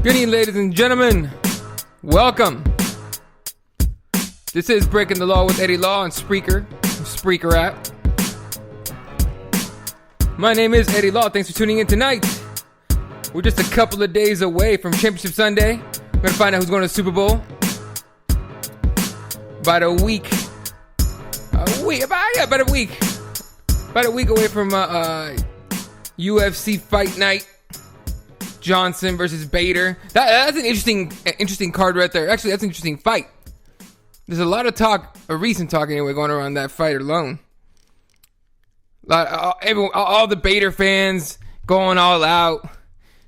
Good evening, ladies and gentlemen. Welcome. This is Breaking the Law with Eddie Law on Spreaker app. My name is Eddie Law. Thanks for tuning in tonight. We're just a couple of days away from Championship Sunday. We're going to find out who's going to the Super Bowl. About a week away from UFC Fight Night. Johnson versus Bader. That's an interesting card right there. Actually, that's an interesting fight. There's a lot of talk, a recent talk anyway, going around that fight alone. All the Bader fans going all out,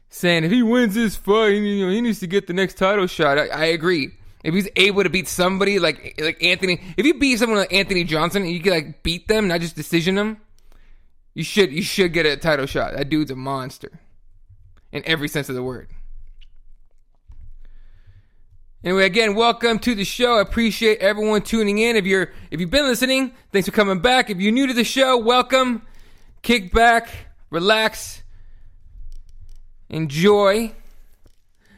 saying if he wins this fight, he needs to get the next title shot. I agree. If he's able to beat somebody like Anthony, if you beat someone like Anthony Johnson and you can beat them, not just decision them, you should get a title shot. That dude's a monster. In every sense of the word. Anyway, again, welcome to the show. I appreciate everyone tuning in. If you've been listening, thanks for coming back. If you're new to the show, welcome. Kick back, relax, enjoy.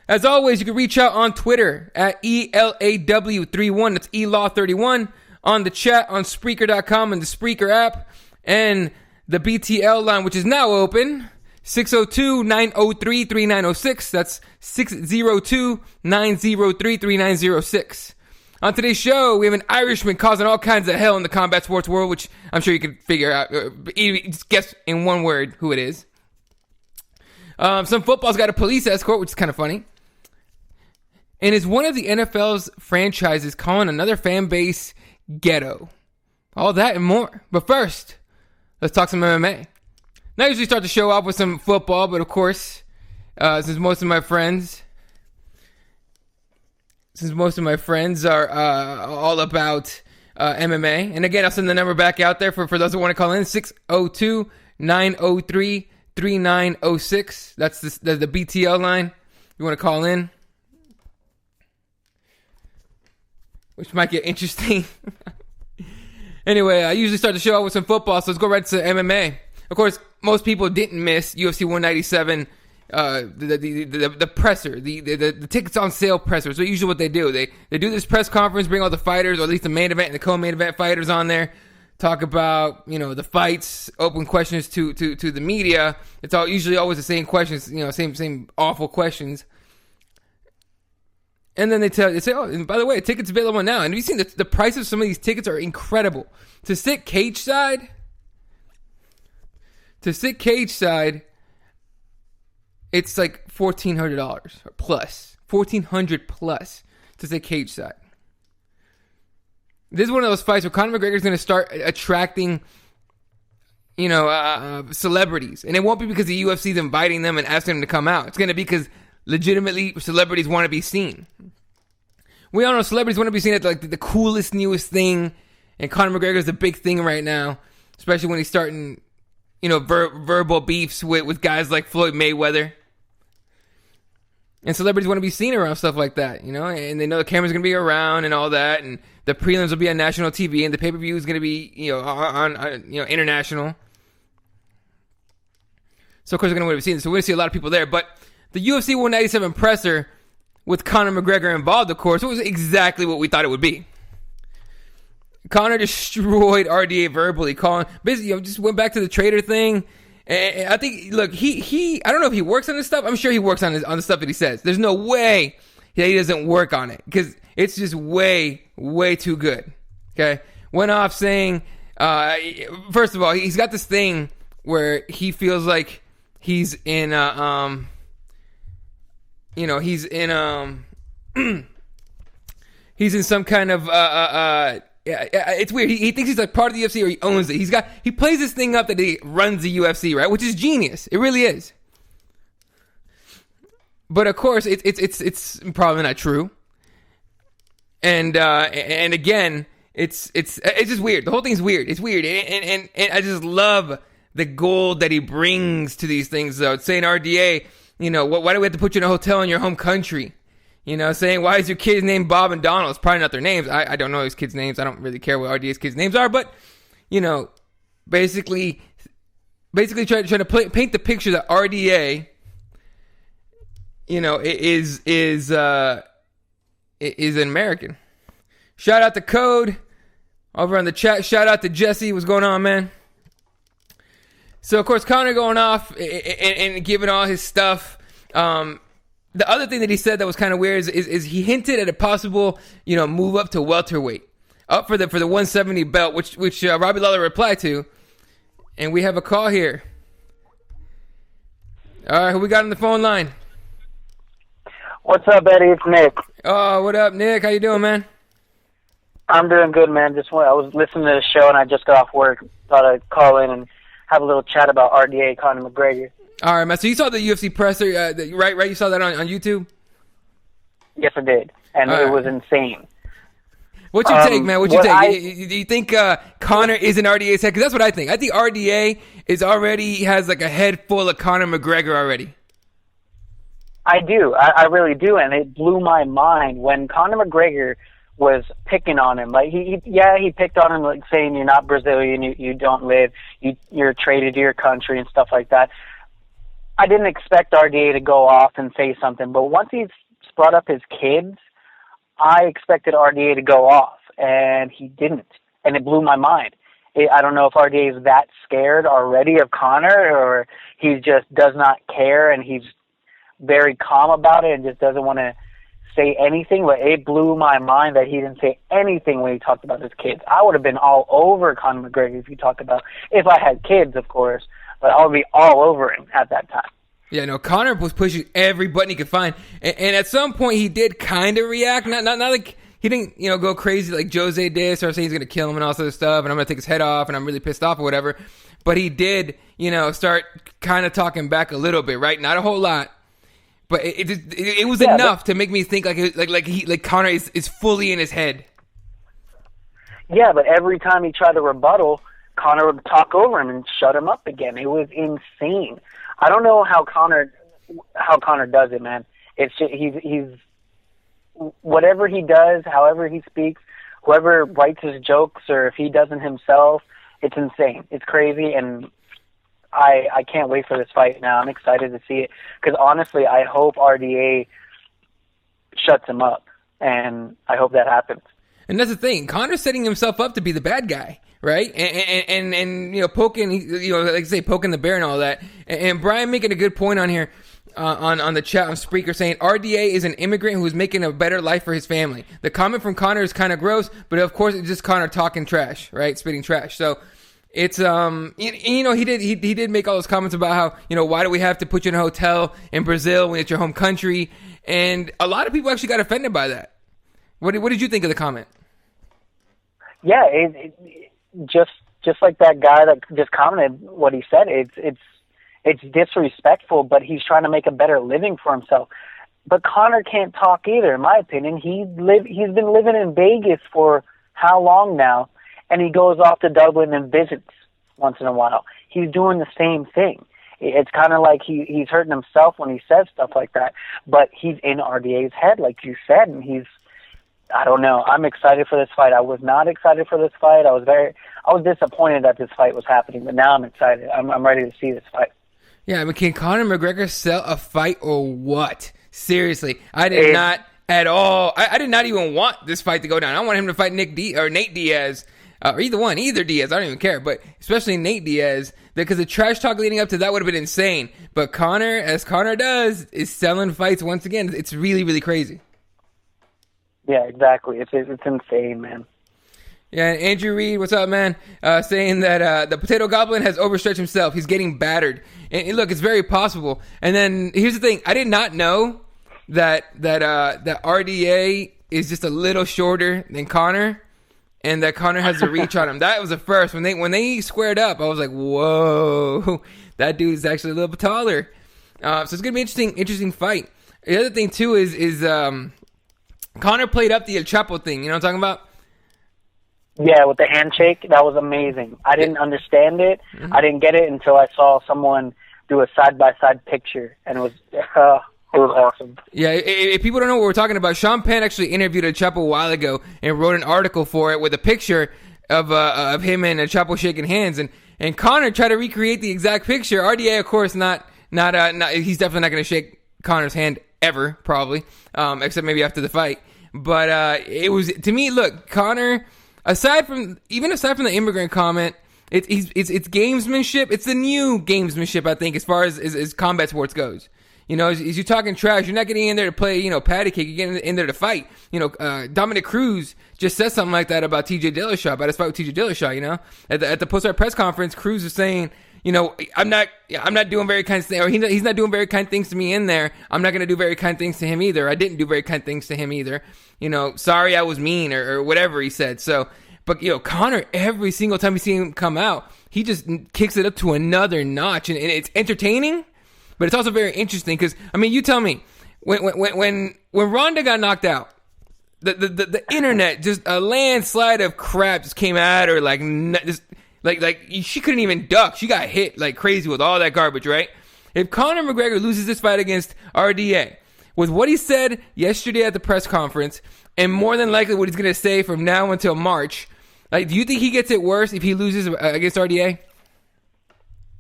As always, you can reach out on Twitter at ELAW31. That's ELAW31. On the chat on Spreaker.com and the Spreaker app. And the BTL line, which is now open. 602-903-3906. That's 602-903-3906. On today's show, we have an Irishman causing all kinds of hell in the combat sports world, which I'm sure you can figure out. Just guess in one word who it is. Some football's got a police escort, which is kind of funny. And is one of the NFL's franchises calling another fan base ghetto. All that and more. But first, let's talk some MMA. Now, I usually start the show off with some football, but of course, since most of my friends are all about MMA, and again, I'll send the number back out there for those who want to call in, 602-903-3906. That's the BTL line. You want to call in, which might get interesting. Anyway, I usually start the show off with some football, so let's go right to MMA. Of course, most people didn't miss UFC 197, the presser, the tickets on sale presser. So usually what they do, they do this press conference, bring all the fighters, or at least the main event and the co-main event fighters on there, talk about, the fights, open questions to the media. It's all usually always the same questions, same awful questions. And then they say, oh, and by the way, tickets available now. And have you seen the price of some of these tickets are incredible. To sit cage side, it's like $1,400 plus. $1,400 plus to sit cage side. This is one of those fights where Conor McGregor's going to start attracting, celebrities. And it won't be because the UFC is inviting them and asking them to come out. It's going to be because legitimately celebrities want to be seen. We all know celebrities want to be seen at the coolest, newest thing. And Conor McGregor's the big thing right now. Especially when he's starting verbal beefs with guys like Floyd Mayweather. And celebrities want to be seen around stuff like that, and they know the camera's going to be around and all that, and the prelims will be on national TV, and the pay-per-view is going to be, on international. So, of course, they're going to want to be seen. So, we're going to see a lot of people there. But the UFC 197 presser with Conor McGregor involved, of course, it was exactly what we thought it would be. Conor destroyed RDA verbally, basically, just went back to the trader thing. And I think, look, he I don't know if he works on this stuff. I'm sure he works on the stuff that he says. There's no way that he doesn't work on it because it's just way, way too good. Okay, went off saying, first of all, he's got this thing where he feels like he's in, he's in some kind of Yeah, it's weird. He thinks he's like part of the UFC or he owns it. He plays this thing up that he runs the UFC, right? Which is genius. It really is. But of course, it's probably not true. And again, it's just weird. The whole thing's weird. It's weird, and I just love the gold that he brings to these things. Though it's saying RDA, why do we have to put you in a hotel in your home country? Saying, why is your kid's name Bob and Donald? It's probably not their names. I don't know his kids' names. I don't really care what RDA's kids' names are. But, basically trying to paint the picture that RDA is an American. Shout out to Code over on the chat. Shout out to Jesse. What's going on, man? So, of course, Conor going off and giving all his stuff. The other thing that he said that was kind of weird is he hinted at a possible, move up to welterweight, up for the 170 belt, which Robbie Lawler replied to. And we have a call here. All right, who we got on the phone line? What's up, Eddie? It's Nick. Oh, what up, Nick? How you doing, man? I'm doing good, man. I was listening to the show and I just got off work. Thought I'd call in and have a little chat about RDA, Conor McGregor. All right, man. So you saw the UFC presser, right? You saw that on YouTube? Yes, I did, and it was insane. What's your take, man? What's your take? Do you think Conor is in RDA's head? Because that's what I think. I think RDA has like a head full of Conor McGregor already. I do. I really do, and it blew my mind when Conor McGregor was picking on him. Like he picked on him, like saying you're not Brazilian, you don't live, you're traded to your country and stuff like that. I didn't expect RDA to go off and say something, but once he's brought up his kids, I expected RDA to go off, and he didn't, and it blew my mind. I don't know if RDA is that scared already of Conor, or he just does not care, and he's very calm about it and just doesn't want to say anything, but it blew my mind that he didn't say anything when he talked about his kids. I would have been all over Conor McGregor if I had kids, of course, but I would be all over him at that time. Yeah, no, Conor was pushing every button he could find, and at some point he did kind of react, not like he didn't go crazy like Jose did, start saying he's gonna kill him and all this other stuff, and I'm gonna take his head off, and I'm really pissed off or whatever. But he did, start kind of talking back a little bit, right? Not a whole lot. But it was enough to make me think like Conor is fully in his head. Yeah, but every time he tried to rebuttal, Conor would talk over him and shut him up again. It was insane. I don't know how Conor does it, man. It's just, he's whatever he does, however he speaks, whoever writes his jokes, or if he does it himself, it's insane. It's crazy, and I can't wait for this fight now. I'm excited to see it because honestly, I hope RDA shuts him up, and I hope that happens. And that's the thing. Conor's setting himself up to be the bad guy, right? And poking, like I say, poking the bear and all that. And Brian making a good point on here on the chat on Spreaker saying RDA is an immigrant who is making a better life for his family. The comment from Conor is kind of gross, but of course it's just Conor talking trash, right? Spitting trash. So. It's he did make all those comments about how why do we have to put you in a hotel in Brazil when it's your home country, and a lot of people actually got offended by that. What did you think of the comment? Yeah, it just like that guy that just commented what he said. It's disrespectful, but he's trying to make a better living for himself. But Conor can't talk either, in my opinion. He's been living in Vegas for how long now? And he goes off to Dublin and visits once in a while. He's doing the same thing. It's kind of like he's hurting himself when he says stuff like that. But he's in RDA's head, like you said, and I don't know. I'm excited for this fight. I was not excited for this fight. I was disappointed that this fight was happening, but now I'm excited. I'm ready to see this fight. Yeah, I mean, can Conor McGregor sell a fight or what? Seriously, I did not at all. I did not even want this fight to go down. I want him to fight Nate Diaz. Or either Diaz, I don't even care, but especially Nate Diaz, because the trash talk leading up to that would have been insane. But Conor, as Conor does, is selling fights once again. It's really, really crazy. Yeah, exactly. It's insane, man. Yeah, and Andrew Reed, what's up, man? Saying that the Potato Goblin has overstretched himself. He's getting battered. And look, it's very possible. And then here's the thing: I did not know that RDA is just a little shorter than Conor. And that Conor has the reach on him. That was the first. When they squared up, I was like, whoa, that dude is actually a little bit taller. So it's going to be an interesting fight. The other thing, too, is Conor played up the El Chapo thing. You know what I'm talking about? Yeah, with the handshake. That was amazing. I didn't understand it. Mm-hmm. I didn't get it until I saw someone do a side-by-side picture. And it was awesome. Yeah, if people don't know what we're talking about, Sean Penn actually interviewed El Chapo a while ago and wrote an article for it with a picture of him and El Chapo shaking hands. And Conor tried to recreate the exact picture. RDA, of course, not he's definitely not going to shake Conor's hand ever, probably, except maybe after the fight. But it was, to me, look, Conor, aside from the immigrant comment, it's gamesmanship. It's the new gamesmanship, I think, as far as combat sports goes. You know, as you're talking trash, you're not getting in there to play, patty cake. You're getting in there to fight. Dominic Cruz just said something like that about TJ Dillashaw, about his fight with TJ Dillashaw, At the post-fight press conference, Cruz was saying, I'm not doing very kind things, or he's not doing very kind things to me in there. I'm not going to do very kind things to him either. I didn't do very kind things to him either. Sorry I was mean or whatever he said. So, but, Conor, every single time we see him come out, he just kicks it up to another notch, and it's entertaining. But it's also very interesting because, you tell me, when Ronda got knocked out, the internet, just a landslide of crap just came at her, like she couldn't even duck. She got hit like crazy with all that garbage, right? If Conor McGregor loses this fight against RDA, with what he said yesterday at the press conference, and more than likely what he's going to say from now until March, do you think he gets it worse if he loses against RDA?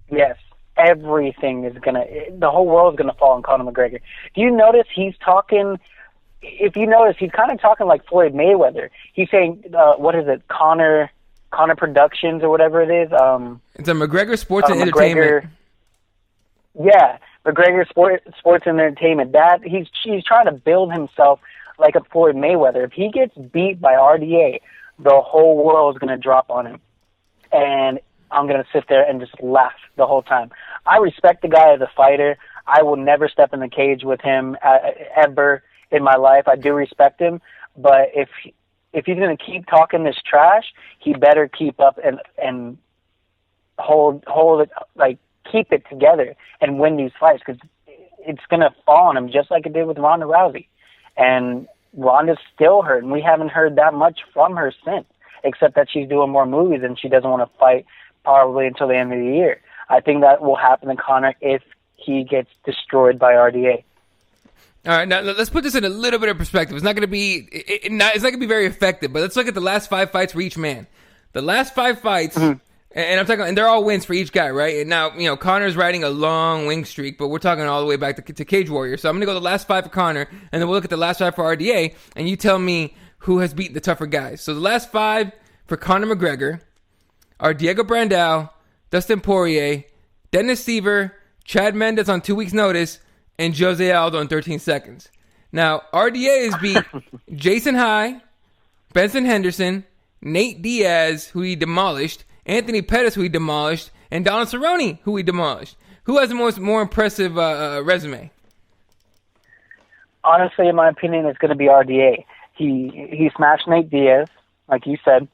Yes. Everything is the whole world is gonna fall on Conor McGregor. Do you notice he's talking? If you notice, he's kind of talking like Floyd Mayweather. He's saying, what is it, Conor Productions or whatever it is. It's a McGregor Sports and Entertainment. Yeah, McGregor Sports and Entertainment. That he's trying to build himself like a Floyd Mayweather. If he gets beat by RDA, the whole world is gonna drop on him, and I'm going to sit there and just laugh the whole time. I respect the guy as a fighter. I will never step in the cage with him ever in my life. I do respect him. But if he's going to keep talking this trash, he better keep up and hold it, like keep it together and win these fights, because it's going to fall on him just like it did with Ronda Rousey. And Ronda's still hurt, and we haven't heard that much from her since, except that she's doing more movies and she doesn't want to fight probably until the end of the year. I think that will happen to Conor if he gets destroyed by RDA. All right, now let's put this in a little bit of perspective. It's not going to be it's not going to be very effective, but let's look at the last 5 fights for each man. The last 5 fights, and I'm talking, and they're all wins for each guy, right? And now, Conor's riding a long win streak, but we're talking all the way back to Cage Warrior. So I'm going to go the last 5 for Conor, and then we'll look at the last 5 for RDA, and you tell me who has beaten the tougher guys. So the last 5 for Conor McGregor are Diego Brandao, Dustin Poirier, Dennis Siver, Chad Mendes on 2 weeks' notice, and Jose Aldo in 13 seconds. Now, RDA has beat Jason High, Benson Henderson, Nate Diaz, who he demolished, Anthony Pettis, who he demolished, and Donald Cerrone, who he demolished. Who has the more impressive resume? Honestly, in my opinion, it's going to be RDA. He smashed Nate Diaz, like you said.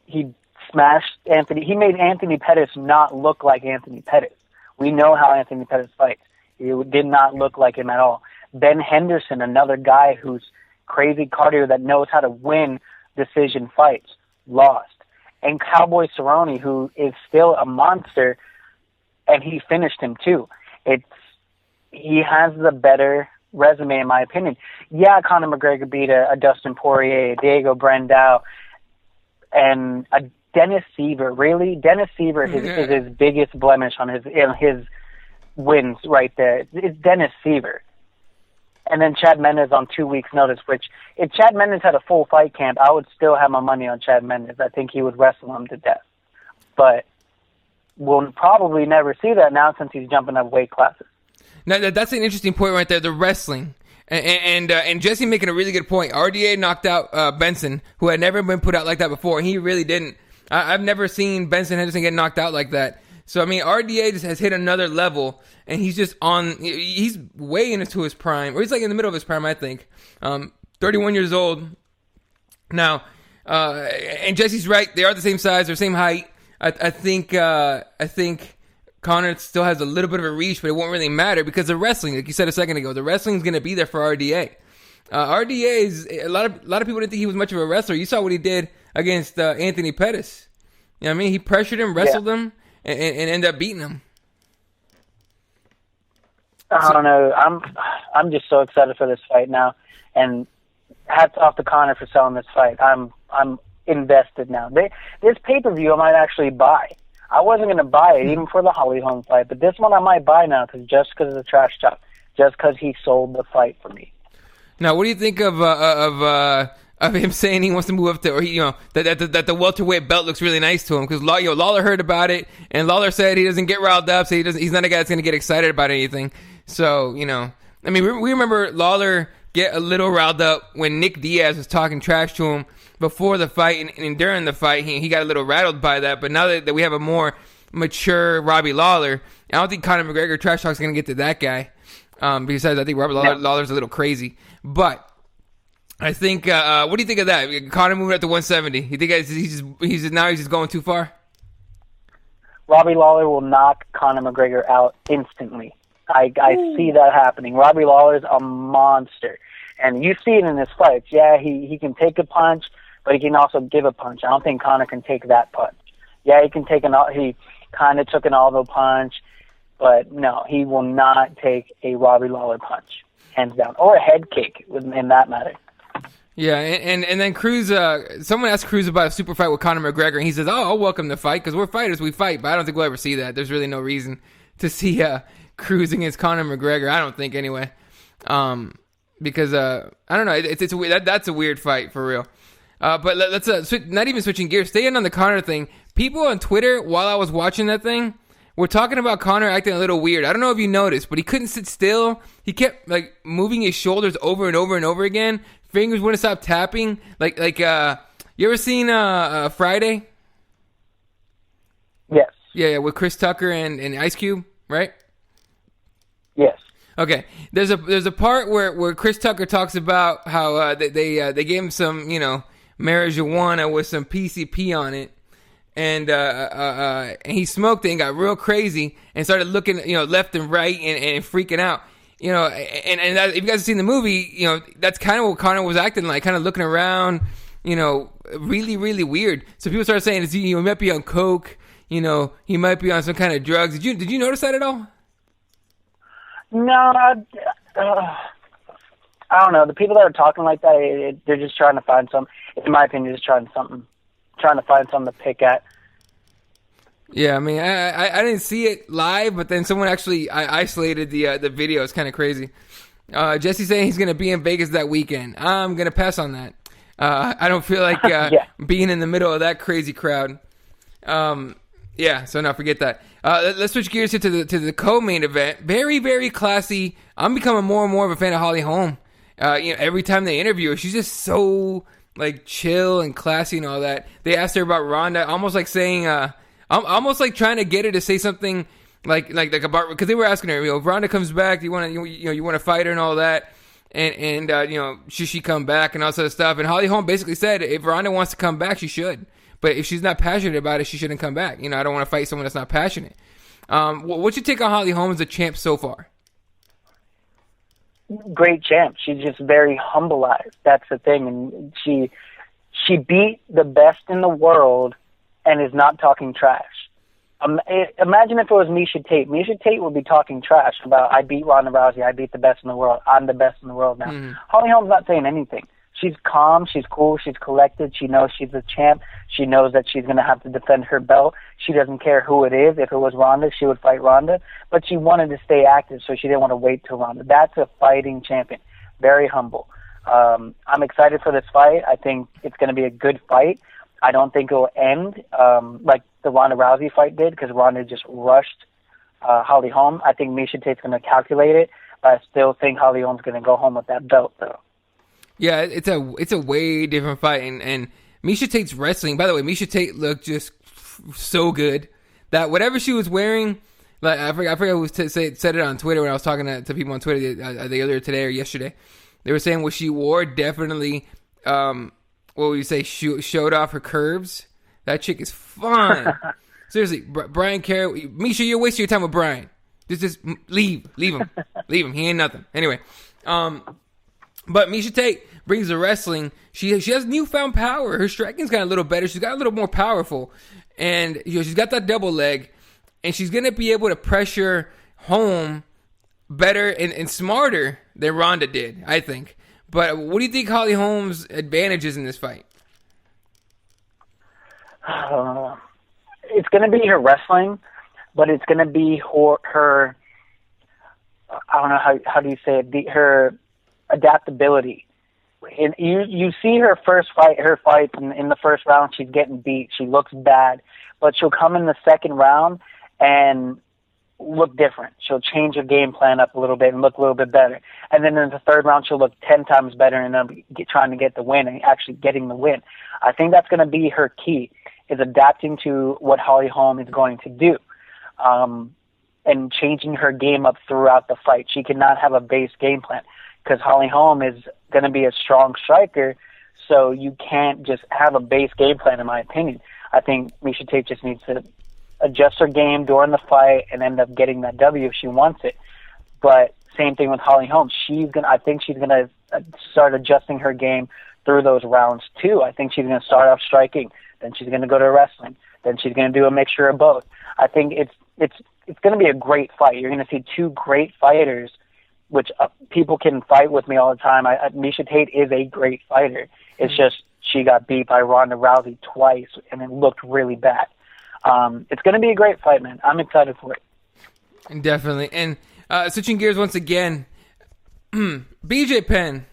He made Anthony Pettis not look like Anthony Pettis. We know how Anthony Pettis fights. He did not look like him at all. Ben Henderson, another guy who's crazy cardio that knows how to win decision fights, lost. And Cowboy Cerrone, who is still a monster, and he finished him too. He has the better resume, in my opinion. Yeah, Conor McGregor beat a Dustin Poirier, a Diego Brandao, and a Dennis Siver. Really, Dennis Siver is his biggest blemish on his wins right there. It's Dennis Siver. And then Chad Mendes on 2 weeks' notice, which if Chad Mendes had a full fight camp, I would still have my money on Chad Mendes. I think he would wrestle him to death. But we'll probably never see that now since he's jumping up weight classes. Now, that's an interesting point right there, the wrestling. And Jesse making a really good point. RDA knocked out Benson, who had never been put out like that before, and he really didn't. I've never seen Benson Henderson get knocked out like that. So, RDA just has hit another level, and he's just he's way into his prime, or he's like in the middle of his prime, I think. 31 years old. Now, and Jesse's right, they are the same size, they're the same height. I think Conor still has a little bit of a reach, but it won't really matter because the wrestling, like you said a second ago, the wrestling's going to be there for RDA. RDA is a lot of people didn't think he was much of a wrestler. You saw what he did against Anthony Pettis. You know what I mean? He pressured him, wrestled him, and ended up beating him. I don't know. I'm just so excited for this fight now, and hats off to Conor for selling this fight. I'm invested now. This pay-per-view I might actually buy. I wasn't going to buy it even for the Holly Holm fight, but this one I might buy now just because of the trash talk. just because he sold the fight for me. Now, what do you think of him saying he wants to move up to, or that the welterweight belt looks really nice to him? Because Lawler heard about it, and Lawler said he doesn't get riled up, so he's not a guy that's going to get excited about anything. So I mean, we remember Lawler get a little riled up when Nick Diaz was talking trash to him before the fight, and during the fight, he got a little rattled by that. But now that we have a more mature Robbie Lawler, I don't think Conor McGregor trash talk is going to get to that guy. Besides, I think Robbie Lawler's a little crazy. But I think, what do you think of that? Conor moving up to 170. You think he's just going too far? Robbie Lawler will knock Conor McGregor out instantly. I see that happening. Robbie Lawler's a monster. And you see it in his fights. Yeah, he can take a punch, but he can also give a punch. I don't think Conor can take that punch. Yeah, he kind of took an elbow punch, but no, he will not take a Robbie Lawler punch, hands down, or a head kick in that matter. Yeah, and then Cruz, someone asked Cruz about a super fight with Conor McGregor, and he says, I'll welcome the fight, because we're fighters, we fight, but I don't think we'll ever see that. There's really no reason to see Cruz against Conor McGregor, I don't think, anyway. Because, I don't know, it's a weird, that's a weird fight, for real. But let's, not even switching gears, staying on the Conor thing, people on Twitter, while I was watching that thing, were talking about Conor acting a little weird. I don't know if you noticed, but he couldn't sit still. He kept, moving his shoulders over and over and over again. Fingers wouldn't stop tapping. You ever seen Friday? Yes. Yeah, with Chris Tucker and Ice Cube, right? Yes. Okay. There's a part where Chris Tucker talks about how they gave him some, marijuana with some PCP on it. And he smoked it and got real crazy and started looking, left and right and freaking out. And that, if you guys have seen the movie, that's kind of what Conor was acting like, kind of looking around, really, really weird. So people started saying, he might be on coke, he might be on some kind of drugs. Did you notice that at all? No, I don't know. The people that are talking like that, they're just trying to find in my opinion, just trying to find something to pick at. Yeah, I mean, I didn't see it live, but then someone actually isolated the video. It's kind of crazy. Jesse's saying he's going to be in Vegas that weekend. I'm going to pass on that. I don't feel like being in the middle of that crazy crowd. Yeah, so no, forget that. Let's switch gears here to the co-main event. Very, very classy. I'm becoming more and more of a fan of Holly Holm. Every time they interview her, she's just so chill and classy and all that. They asked her about Ronda, almost like saying, almost like trying to get her to say something like about, because they were asking her, if Ronda comes back, you want to fight her and all that, and should she come back and all sort of stuff. And Holly Holm basically said, if Ronda wants to come back, she should. But if she's not passionate about it, she shouldn't come back. I don't want to fight someone that's not passionate. What's your take on Holly Holm as a champ so far? Great champ. She's just very humbleized. That's the thing. And she beat the best in the world and is not talking trash. Imagine if it was Miesha Tate. Miesha Tate would be talking trash about, I beat Ronda Rousey, I beat the best in the world, I'm the best in the world now. Holly Holm's not saying anything. She's calm, she's cool, she's collected, she knows she's a champ, she knows that she's going to have to defend her belt. She doesn't care who it is. If it was Ronda, she would fight Ronda, but she wanted to stay active, so she didn't want to wait till Ronda. That's a fighting champion. Very humble. I'm excited for this fight. I think it's going to be a good fight. I don't think it will end like the Ronda Rousey fight did, because Ronda just rushed Holly Holm. I think Miesha Tate's going to calculate it, but I still think Holly Holm's going to go home with that belt, though. Yeah, it's a way different fight, and Miesha Tate's wrestling. By the way, Miesha Tate looked just so good that whatever she was wearing, like I forgot who said it on Twitter when I was talking to people on Twitter the other today or yesterday. They were saying what she wore definitely, what would you say, showed off her curves. That chick is fun. Seriously, Brian Carey, Miesha, you're wasting your time with Brian. Just leave him. He ain't nothing. Anyway, but Miesha Tate brings the wrestling. She has newfound power. Her striking's got a little better. She's got a little more powerful, and she's got that double leg, and she's gonna be able to pressure home better and smarter than Ronda did, I think. But what do you think Holly Holm's advantage is in this fight? It's going to be her wrestling, but it's going to be her I don't know how do you say it, her adaptability. And you see her fights in the first round, she's getting beat. She looks bad, but she'll come in the second round and look different. She'll change her game plan up a little bit and look a little bit better. And then in the third round, she'll look 10 times better and trying to get the win and actually getting the win. I think that's going to be her key, is adapting to what Holly Holm is going to do, and changing her game up throughout the fight. She cannot have a base game plan because Holly Holm is going to be a strong striker, so you can't just have a base game plan, in my opinion. I think Miesha Tate just needs to adjust her game during the fight and end up getting that W if she wants it. But same thing with Holly Holm. I think she's gonna start adjusting her game through those rounds too. I think she's gonna start off striking, then she's gonna go to wrestling, then she's gonna do a mixture of both. I think it's gonna be a great fight. You're gonna see two great fighters, which people can fight with me all the time. Miesha Tate is a great fighter. It's just she got beat by Ronda Rousey twice and it looked really bad. It's going to be a great fight, man. I'm excited for it. Definitely. And switching gears once again, BJ Penn.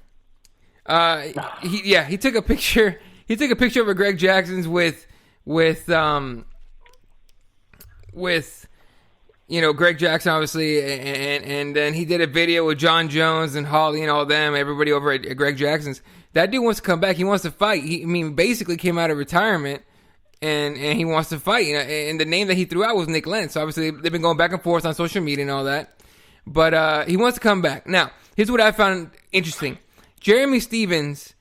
He took a picture. He took a picture of Greg Jackson's with Greg Jackson, obviously, and then he did a video with John Jones and Holly and all them, everybody over at Greg Jackson's. That dude wants to come back. He wants to fight. Basically came out of retirement, and he wants to fight. And the name that he threw out was Nick Lentz. So obviously, they've been going back and forth on social media and all that. But he wants to come back. Now, here's what I found interesting. Jeremy Stevens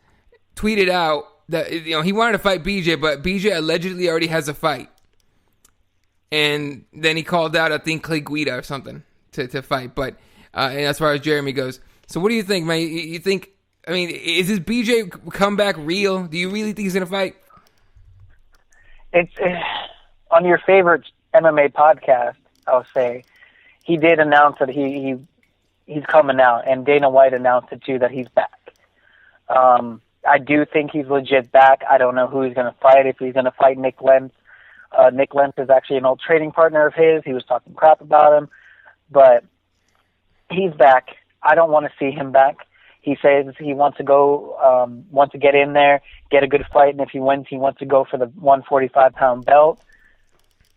tweeted out that he wanted to fight BJ, but BJ allegedly already has a fight. And then he called out, I think, Clay Guida or something to fight. But and as far as Jeremy goes. So what do you think, man? You think, is this BJ comeback real? Do you really think he's going to fight? It's on your favorite MMA podcast, I'll say, he did announce that he's coming out, and Dana White announced it too, that he's back. I do think he's legit back. I don't know who he's going to fight, if he's going to fight Nick Lentz. Nick Lentz is actually an old trading partner of his. He was talking crap about him, but he's back. I don't want to see him back. He says he wants to get in there, get a good fight, and if he wins, he wants to go for the 145-pound belt.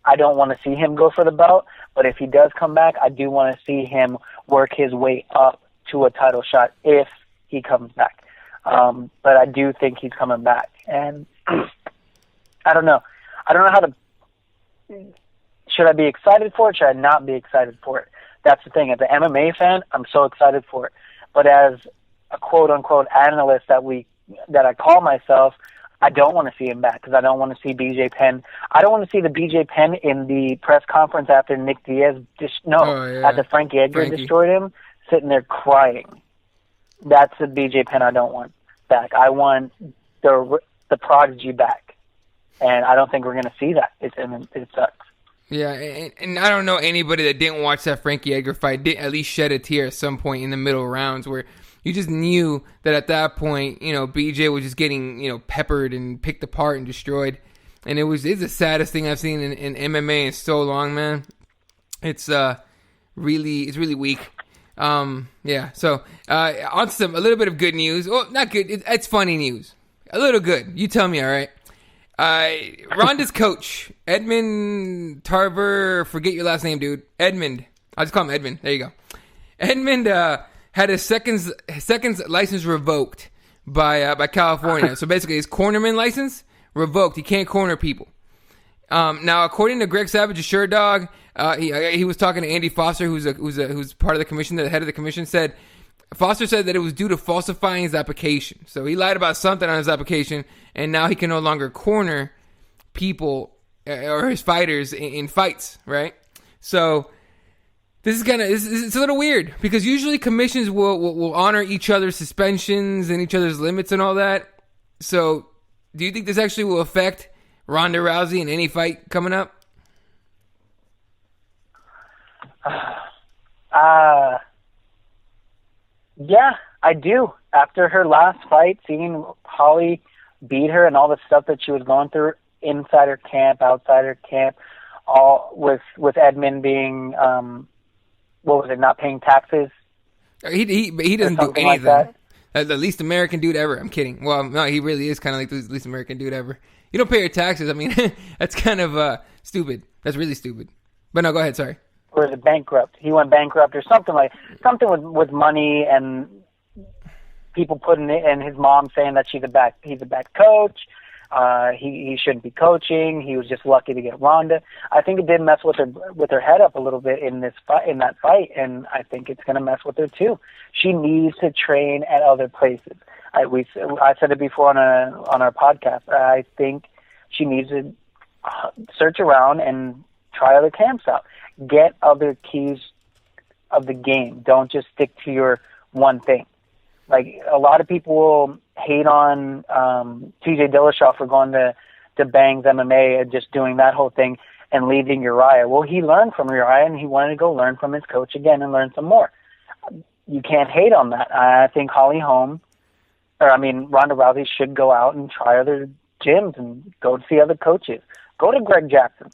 I don't want to see him go for the belt, but if he does come back, I do want to see him work his way up to a title shot if he comes back. But I do think he's coming back, and I don't know. I don't know how to. Should I be excited for it? Should I not be excited for it? That's the thing. As an MMA fan, I'm so excited for it. But as a quote-unquote analyst that I call myself, I don't want to see him back because I don't want to see BJ Penn. I don't want to see the BJ Penn in the press conference after Nick Diaz after Frankie Edgar destroyed him, sitting there crying. That's the BJ Penn I don't want back. I want the prodigy back, and I don't think we're going to see that. It sucks. Yeah, and I don't know anybody that didn't watch that Frankie Edgar fight didn't at least shed a tear at some point in the middle rounds where you just knew that at that point, BJ was just getting, peppered and picked apart and destroyed. And it's the saddest thing I've seen in MMA in so long, man. It's really weak. Yeah. So on to a little bit of good news. Well, not good. It's funny news. A little good. You tell me, all right. Ronda's coach, Edmund Tarver, forget your last name, dude. Edmund. I'll just call him Edmund. There you go. Edmund had his seconds license revoked by California. So basically, his cornerman license revoked. He can't corner people. Now, according to Greg Savage, a Sure Dog, he was talking to Andy Foster, who's part of the commission, the head of the commission, Foster said that it was due to falsifying his application. So he lied about something on his application, and now he can no longer corner people or his fighters in fights, right? So this is it's a little weird because usually commissions will honor each other's suspensions and each other's limits and all that. So do you think this actually will affect Ronda Rousey in any fight coming up? Yeah, I do. After her last fight, seeing Holly beat her and all the stuff that she was going through inside her camp, outside her camp, all with Edmund being what was it? Not paying taxes. He doesn't do something like anything. that. The least American dude ever. I'm kidding. Well, no, he really is kind of like the least American dude ever. You don't pay your taxes. I mean, that's kind of stupid. That's really stupid. But no, go ahead. Sorry. Or is it bankrupt? He went bankrupt or something with money and people putting it, and his mom saying that he's a bad coach. He shouldn't be coaching. He was just lucky to get Ronda. I think it did mess with her head up a little bit in that fight, and I think it's going to mess with her too. She needs to train at other places. I said it before on our podcast. I think she needs to search around and try other camps out. Get other keys of the game. Don't just stick to your one thing. Like, a lot of people will hate on TJ Dillashaw for going to Bang's MMA and just doing that whole thing and leaving Uriah. Well, he learned from Uriah, and he wanted to go learn from his coach again and learn some more. You can't hate on that. I think Ronda Rousey should go out and try other gyms and go to see other coaches. Go to Greg Jackson.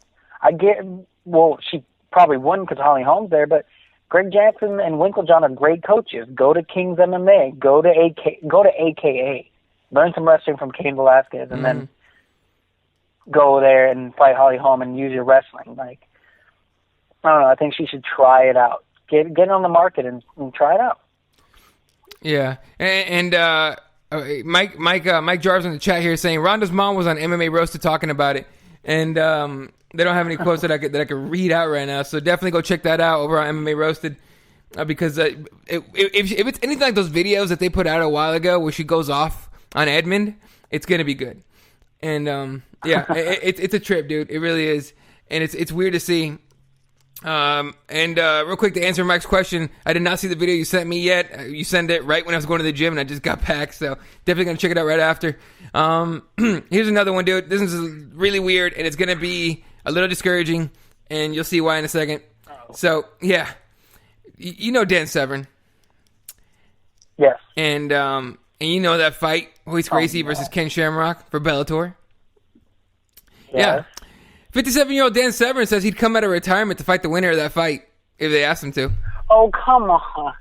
She probably wouldn't because Holly Holm's there, but Greg Jackson and Winklejohn are great coaches. Go to King's MMA. Go to AKA. Learn some wrestling from Cain Velasquez, and then go there and fight Holly Holm and use your wrestling. Like, I don't know. I think she should try it out. Get on the market and try it out. Yeah, and Mike Jarvis in the chat here saying Ronda's mom was on MMA Roasted talking about it, and they don't have any quotes that I could read out right now. So definitely go check that out over on MMA Roasted, because if it's anything like those videos that they put out a while ago where she goes off on Edmund, it's gonna be good. And it's a trip, dude. It really is, and it's weird to see. Real quick, to answer Mike's question, I did not see the video you sent me yet. You sent it right when I was going to the gym, and I just got back, so definitely gonna check it out right after. Here's another one, dude. This is really weird, and it's gonna be a little discouraging, and you'll see why in a second. So, yeah, you know Dan Severn. Yes. And you know that fight, Royce Gracie versus Ken Shamrock for Bellator. Yes. Yeah. 57-year-old Dan Severn says he'd come out of retirement to fight the winner of that fight if they asked him to. Oh, come on.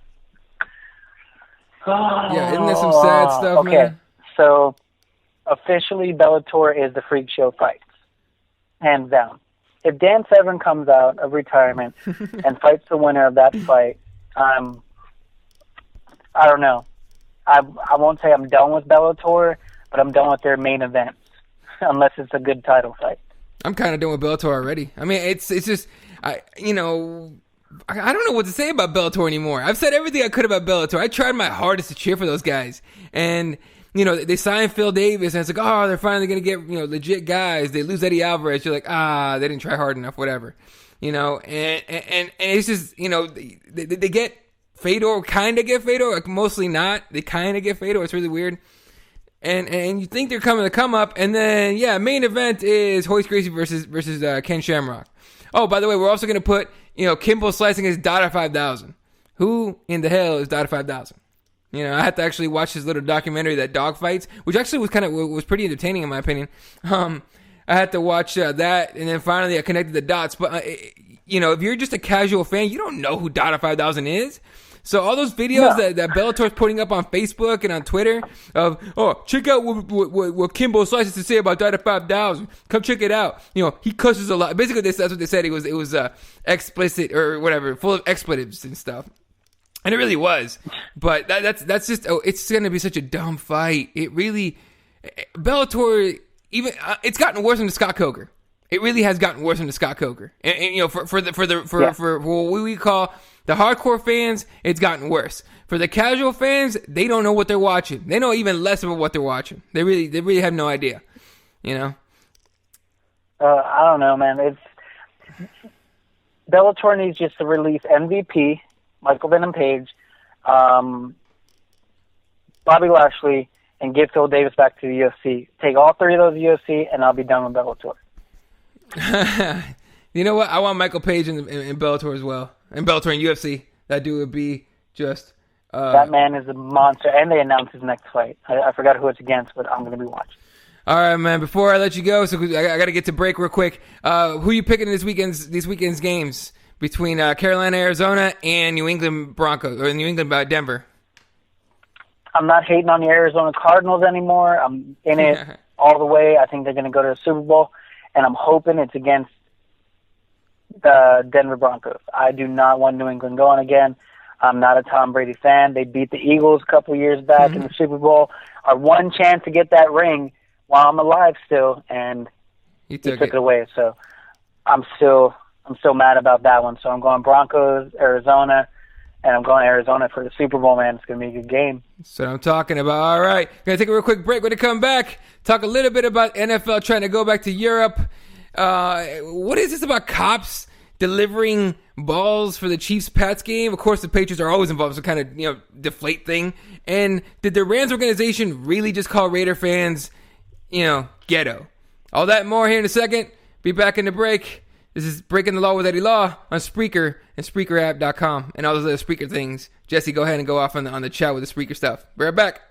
Yeah, isn't there some sad stuff, okay. man? So, officially, Bellator is the freak show fights. Hands down. If Dan Severn comes out of retirement and fights the winner of that fight, I don't know. I won't say I'm done with Bellator, but I'm done with their main events, unless it's a good title fight. I'm kind of done with Bellator already. I mean, it's just, I don't know what to say about Bellator anymore. I've said everything I could about Bellator. I tried my hardest to cheer for those guys. And, they signed Phil Davis, and it's like, oh, they're finally going to get, legit guys. They lose Eddie Alvarez. You're like, they didn't try hard enough, whatever. And it's just, they get Fedor, kind of get Fedor, like mostly not. They kind of get Fedor. It's really weird. And you think they're coming to come up, and then main event is Royce Gracie versus Ken Shamrock. Oh, by the way, we're also going to put Kimbo slicing his Dada 5000. Who in the hell is Dada 5000? I had to actually watch his little documentary, that dog fights, which actually was pretty entertaining in my opinion. I had to watch that, and then finally I connected the dots. But if you're just a casual fan, you don't know who Dada 5000 is. So all those videos that Bellator's putting up on Facebook and on Twitter of, check out what Kimbo Slice has to say about Dada 5000. Come check it out. He cusses a lot. Basically, that's what they said. It was explicit or whatever, full of expletives and stuff. And it really was. But that's just, it's going to be such a dumb fight. It really, Bellator, even, it's gotten worse than the Scott Coker. It really has gotten worse than the Scott Coker. And for what we call the hardcore fans, it's gotten worse. For the casual fans, they don't know what they're watching. They know even less about what they're watching. They really have no idea. I don't know, man. Bellator needs just to release MVP, Michael Venom Page, Bobby Lashley, and give Phil Davis back to the UFC. Take all three of those UFC, and I'll be done with Bellator. You know what? I want Michael Page in Bellator as well. In Bellator and UFC. That dude would be just... that man is a monster. And they announced his next fight. I forgot who it's against, but I'm going to be watching. All right, man. Before I let you go, so I got to get to break real quick. Who you picking in these weekend's games? between Carolina, Arizona, and New England Broncos, or New England Denver. I'm not hating on the Arizona Cardinals anymore. I'm in it all the way. I think they're going to go to the Super Bowl, and I'm hoping it's against the Denver Broncos. I do not want New England going again. I'm not a Tom Brady fan. They beat the Eagles a couple years back in the Super Bowl. Our one chance to get that ring while I'm alive still, and he took it away. So I'm still mad about that one. So I'm going Broncos, Arizona, and I'm going Arizona for the Super Bowl, man. It's going to be a good game. That's what I'm talking about. All right. Going to take a real quick break. When we come back, talk a little bit about NFL trying to go back to Europe. What is this about cops delivering balls for the Chiefs-Pats game? Of course, the Patriots are always involved, so kind of, deflate thing. And did the Rams organization really just call Raider fans, ghetto? All that and more here in a second. Be back in the break. This is Breaking the Law with Eddie Law on Spreaker and SpreakerApp.com and all those other Spreaker things. Jesse, go ahead and go off on the chat with the Spreaker stuff. Be right back.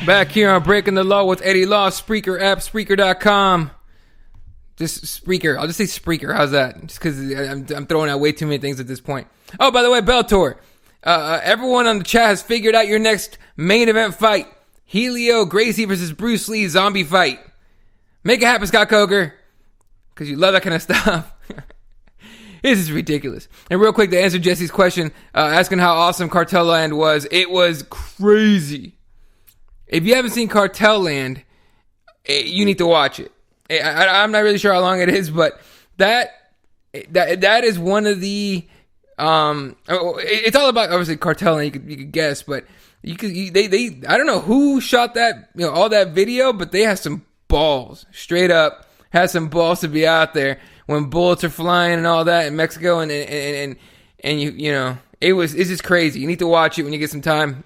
Back here on Breaking the Law with Eddie Law, Spreaker app, Spreaker.com. Just Spreaker. I'll just say Spreaker. How's that? Just because I'm throwing out way too many things at this point. Oh, by the way, Bellator. Everyone on the chat has figured out your next main event fight. Helio Gracie versus Bruce Lee zombie fight. Make it happen, Scott Coker. Because you love that kind of stuff. This is ridiculous. And real quick, to answer Jesse's question, asking how awesome Cartel Land was, it was crazy. If you haven't seen Cartel Land, you need to watch it. I'm not really sure how long it is, but that is one of the it's all about obviously Cartel Land. You could guess, but they I don't know who shot that, all that video, but they had some balls. Straight up, had some balls to be out there when bullets are flying and all that in Mexico, and you know, it's just crazy. You need to watch it when you get some time.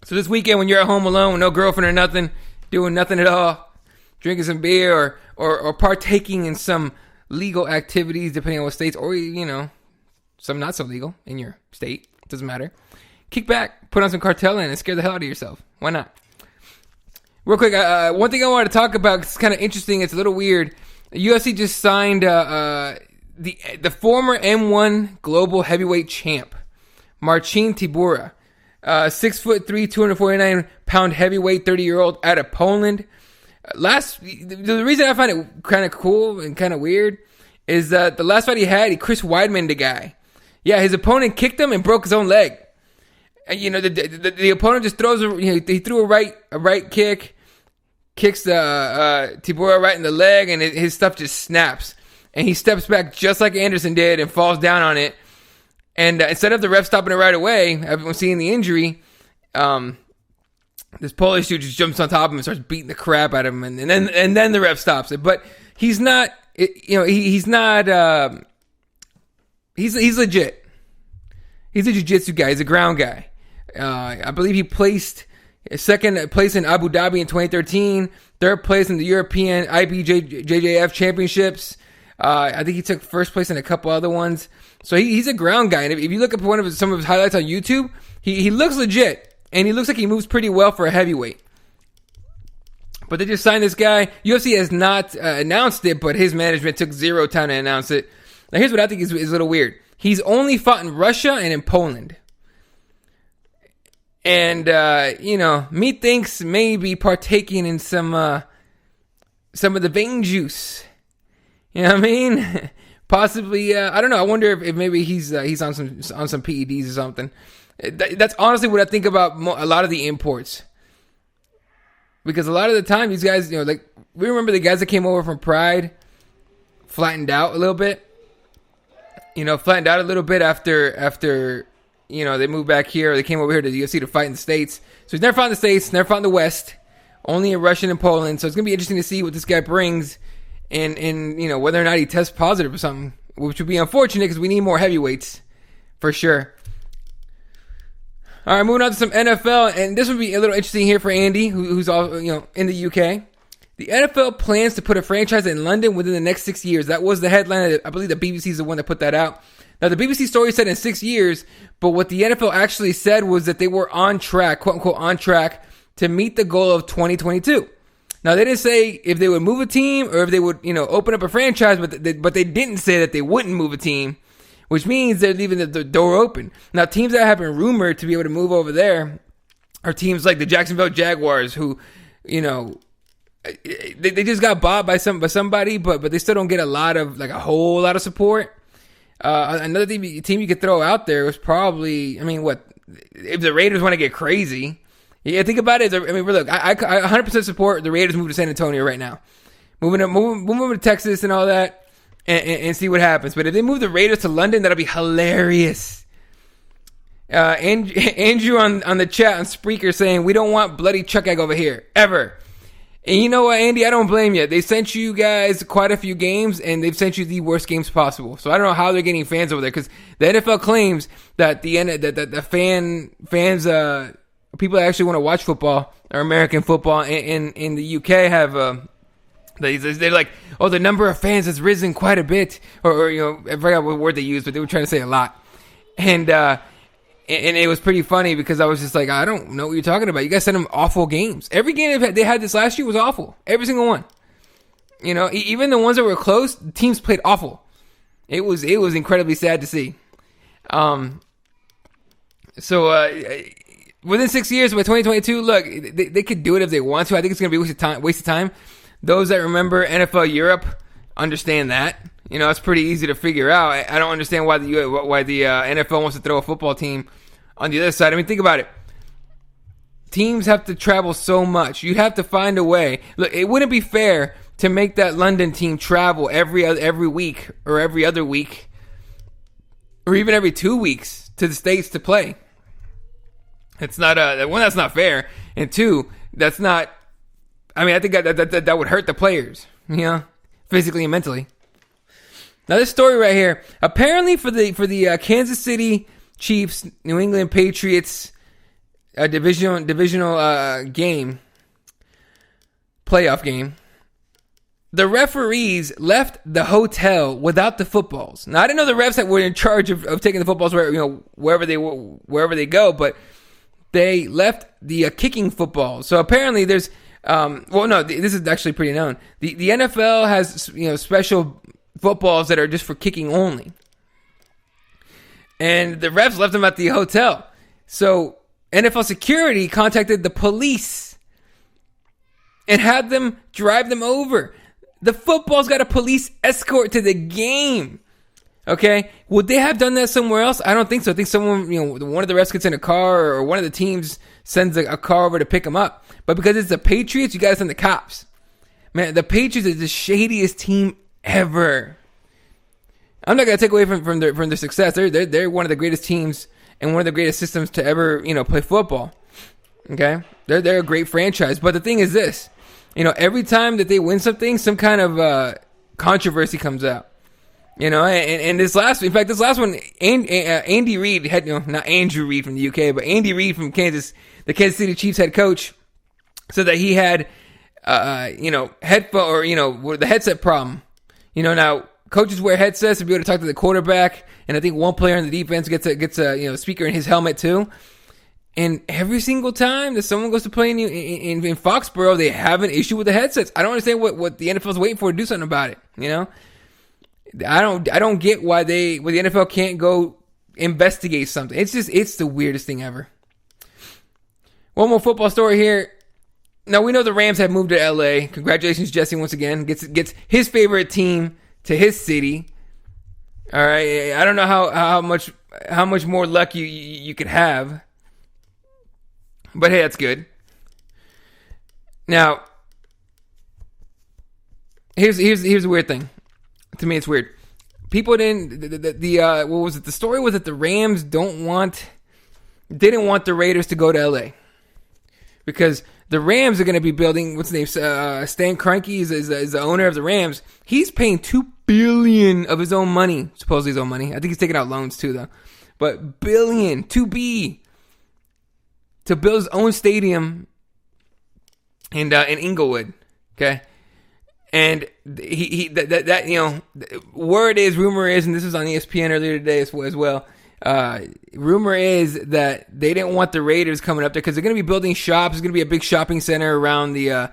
So this weekend, when you're at home alone, with no girlfriend or nothing, doing nothing at all, drinking some beer or partaking in some legal activities, depending on what states, or, you know, some not so legal in your state, doesn't matter. Kick back, put on some Cartel and scare the hell out of yourself. Why not? Real quick, one thing I wanted to talk about, it's kind of interesting, it's a little weird. UFC just signed the former M1 global heavyweight champ, Marcin Tybura. 6'3", 249-pound heavyweight, 30-year-old out of Poland. The reason I find it kind of cool and kind of weird is that the last fight he had, Chris Weidman, the guy. Yeah, his opponent kicked him and broke his own leg. And, you know, the opponent just throws he threw a right kick, kicks the Tybura right in the leg, and his stuff just snaps. And he steps back just like Anderson did and falls down on it. And instead of the ref stopping it right away, everyone seeing the injury, this Polish dude just jumps on top of him and starts beating the crap out of him, and then the ref stops it. But he's not, he's not, he's legit. He's a jiu-jitsu guy. He's a ground guy. I believe he placed second place in Abu Dhabi in 2013, third place in the European IBJJF championships. I think he took first place in a couple other ones. So he's a ground guy. And if you look up some of his highlights on YouTube, he looks legit. And he looks like he moves pretty well for a heavyweight. But they just signed this guy. UFC has not announced it, but his management took zero time to announce it. Now here's what I think is a little weird. He's only fought in Russia and in Poland. And, methinks maybe partaking in some of the vein juice. You know what I mean? Possibly, I don't know. I wonder if maybe he's on some PEDs or something. That's honestly what I think about a lot of the imports. Because a lot of the time, these guys, we remember the guys that came over from Pride, flattened out a little bit. Flattened out a little bit after they moved back here, or they came over here to the UFC to fight in the States. So he's never fought in the States, never fought in the West, only in Russia and Poland. So it's going to be interesting to see what this guy brings. And whether or not he tests positive or something, which would be unfortunate because we need more heavyweights for sure. All right, moving on to some NFL, and this would be a little interesting here for Andy, who's all in the UK. The NFL plans to put a franchise in London within the next 6 years. That was the headline. I believe the BBC is the one that put that out. Now, the BBC story said in 6 years, but what the NFL actually said was that they were on track, quote unquote, on track to meet the goal of 2022. Now, they didn't say if they would move a team or if they would, open up a franchise, but they didn't say that they wouldn't move a team, which means they're leaving the door open. Now, teams that have been rumored to be able to move over there are teams like the Jacksonville Jaguars, who, they just got bought by somebody, but they still don't get a whole lot of support. Another team you could throw out there was probably, if the Raiders want to get crazy. Yeah, think about it. Look, I 100% support the Raiders move to San Antonio right now. Moving to Texas and all that and see what happens. But if they move the Raiders to London, that'll be hilarious. Andrew on the chat on Spreaker saying, we don't want bloody Chuck Egg over here, ever. And you know what, Andy? I don't blame you. They sent you guys quite a few games, and they've sent you the worst games possible. So I don't know how they're getting fans over there, because the NFL claims that the fans, people that actually want to watch football or American football in the UK have they're like, oh, the number of fans has risen quite a bit, or I forgot what word they used, but they were trying to say a lot, and it was pretty funny because I was just like, I don't know what you're talking about. You guys sent them awful games. Every game they had this last year was awful. Every single one. Even the ones that were close, the teams played awful. It was incredibly sad to see. Within 6 years, by 2022, look, they could do it if they want to. I think it's going to be a waste of time. Those that remember NFL Europe understand that. It's pretty easy to figure out. I don't understand why the NFL wants to throw a football team on the other side. Think about it. Teams have to travel so much. You have to find a way. Look, it wouldn't be fair to make that London team travel every week or every other week or even every 2 weeks to the States to play. It's not one, that's not fair, and two, that's not. I think that would hurt the players, physically and mentally. Now this story right here, apparently for the Kansas City Chiefs, New England Patriots divisional game, playoff game, the referees left the hotel without the footballs. Now I didn't know the refs that were in charge of taking the footballs wherever they go, but they left the kicking footballs. So apparently there's this is actually pretty known. The NFL has special footballs that are just for kicking only, and the refs left them at the hotel. So NFL security contacted the police and had them drive them over. The football's got a police escort to the game. Okay, would they have done that somewhere else? I don't think so. I think someone, one of the refs gets in a car, or one of the teams sends a car over to pick them up. But because it's the Patriots, you got to send the cops. Man, the Patriots is the shadiest team ever. I'm not gonna take away from their success. They're one of the greatest teams and one of the greatest systems to ever play football. Okay, they're a great franchise. But the thing is this, every time that they win something, some kind of controversy comes out. And this last one, Andy Reid had, not Andrew Reid from the UK, but Andy Reid from the Kansas City Chiefs head coach, said that he had, headphone or the headset problem. Now coaches wear headsets to be able to talk to the quarterback, and I think one player in the defense gets a speaker in his helmet too. And every single time that someone goes to play in Foxborough, they have an issue with the headsets. I don't understand what the NFL's waiting for to do something about it. I don't get why the NFL can't go investigate something. It's the weirdest thing ever. One more football story here. Now we know the Rams have moved to LA. Congratulations, Jesse, once again. Gets his favorite team to his city. All right. I don't know how much more luck you could have. But hey, that's good. Now, here's the weird thing. To me, it's weird. People didn't. What was it? The story was that the Rams didn't want the Raiders to go to LA because the Rams are going to be building. What's his name? Stan Kroenke is the owner of the Rams. He's paying $2 billion of his own money, supposedly his own money. I think he's taking out loans too, though. But billion, to build his own stadium in Inglewood. Okay. And rumor is, and this was on ESPN earlier today as well. Rumor is that they didn't want the Raiders coming up there because they're going to be building shops. There's going to be a big shopping center around the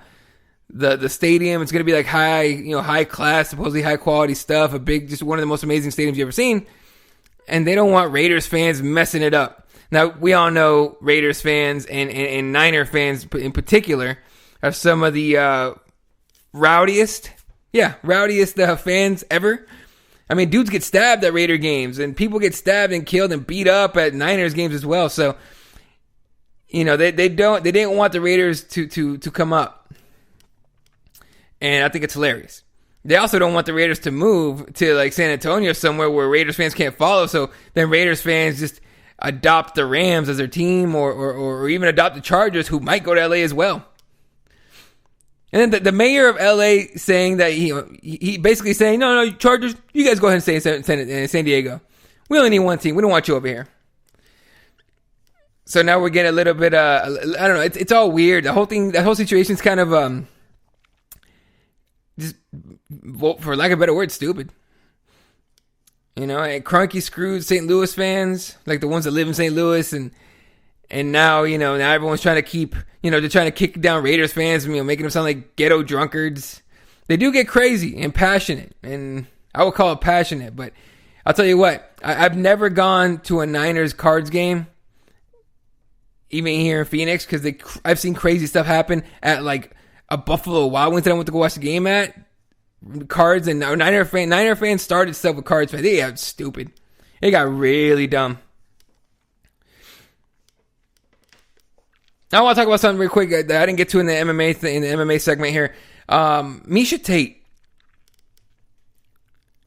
stadium. It's going to be like high class, supposedly high quality stuff. Just one of the most amazing stadiums you've ever seen. And they don't want Raiders fans messing it up. Now we all know Raiders fans and Niner fans in particular are some of the rowdiest fans ever. I mean, dudes get stabbed at Raider games, and people get stabbed and killed and beat up at Niners games as well. So, they didn't want the Raiders to come up, and I think it's hilarious. They also don't want the Raiders to move to like San Antonio, somewhere where Raiders fans can't follow. So then Raiders fans just adopt the Rams as their team, or even adopt the Chargers, who might go to LA as well. And then the mayor of LA saying that he basically saying, no, Chargers, you guys go ahead and stay in San Diego. We only need one team. We don't want you over here. So now we're getting a little bit, I don't know. It's all weird. The whole situation is kind of, just, well, for lack of a better word, stupid. And Kroenke screwed St. Louis fans, like the ones that live in St. Louis, and now, now everyone's trying to keep, they're trying to kick down Raiders fans, making them sound like ghetto drunkards. They do get crazy and passionate, and I would call it passionate, but I'll tell you what, I've never gone to a Niners Cards game, even here in Phoenix, because I've seen crazy stuff happen at like a Buffalo Wild Wings that I went to go watch the game at. Cards, and Niner fans started stuff with Cards fans. They got stupid. It got really dumb. Now I want to talk about something real quick that I didn't get to in the MMA segment here. Miesha Tate.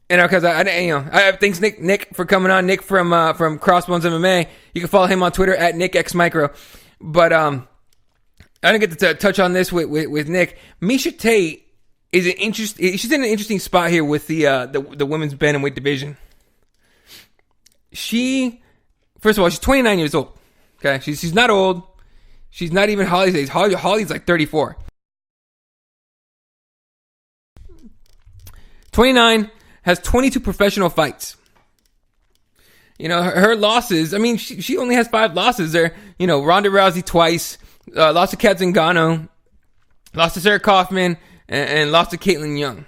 Because I thanks Nick for coming on. Nick from Crossbones MMA. You can follow him on Twitter at NickXMicro. But I didn't get to touch on this with Nick. Miesha Tate is an interest. She's in an interesting spot here with the women's bantamweight division. First of all, she's 29 years old. Okay, she's not old. She's not even Holly's age. Holly's like 34. 29, has 22 professional fights. You know, her losses, I mean, she only has 5 losses there. You know, Ronda Rousey twice, lost to Kat Zingano, lost to Sarah Kaufman, and lost to Caitlin Young.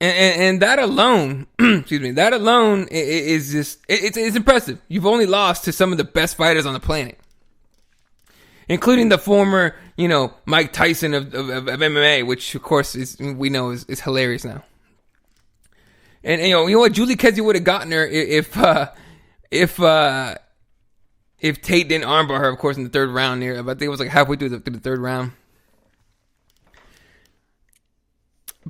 And that alone, that alone is just, it's impressive. You've only lost to some of the best fighters on the planet, including the former, you know, Mike Tyson of MMA, which of course we know is hilarious now. And you know what, Julie Kedzie would have gotten her if Tate didn't armbar her, of course, in the third round here. But I think it was like halfway through the third round.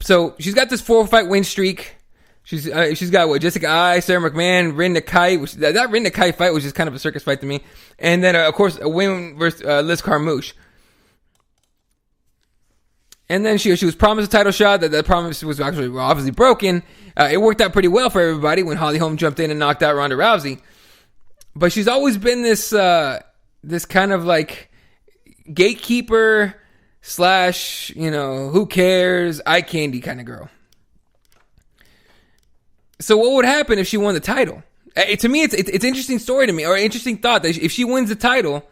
So she's got this 4-fight win streak. She's got what, Jessica Ai, Sarah McMahon, Rin Nakai, which that Rin Nakai fight was just kind of a circus fight to me. And then of course a win versus Liz Carmouche. And then she was promised a title shot. That promise was actually obviously broken. It worked out pretty well for everybody when Holly Holm jumped in and knocked out Ronda Rousey. But she's always been this kind of like gatekeeper / you know, who cares, eye candy kind of girl. So what would happen if she won the title? To me, it's an interesting story to me, or an interesting thought that if she wins the title,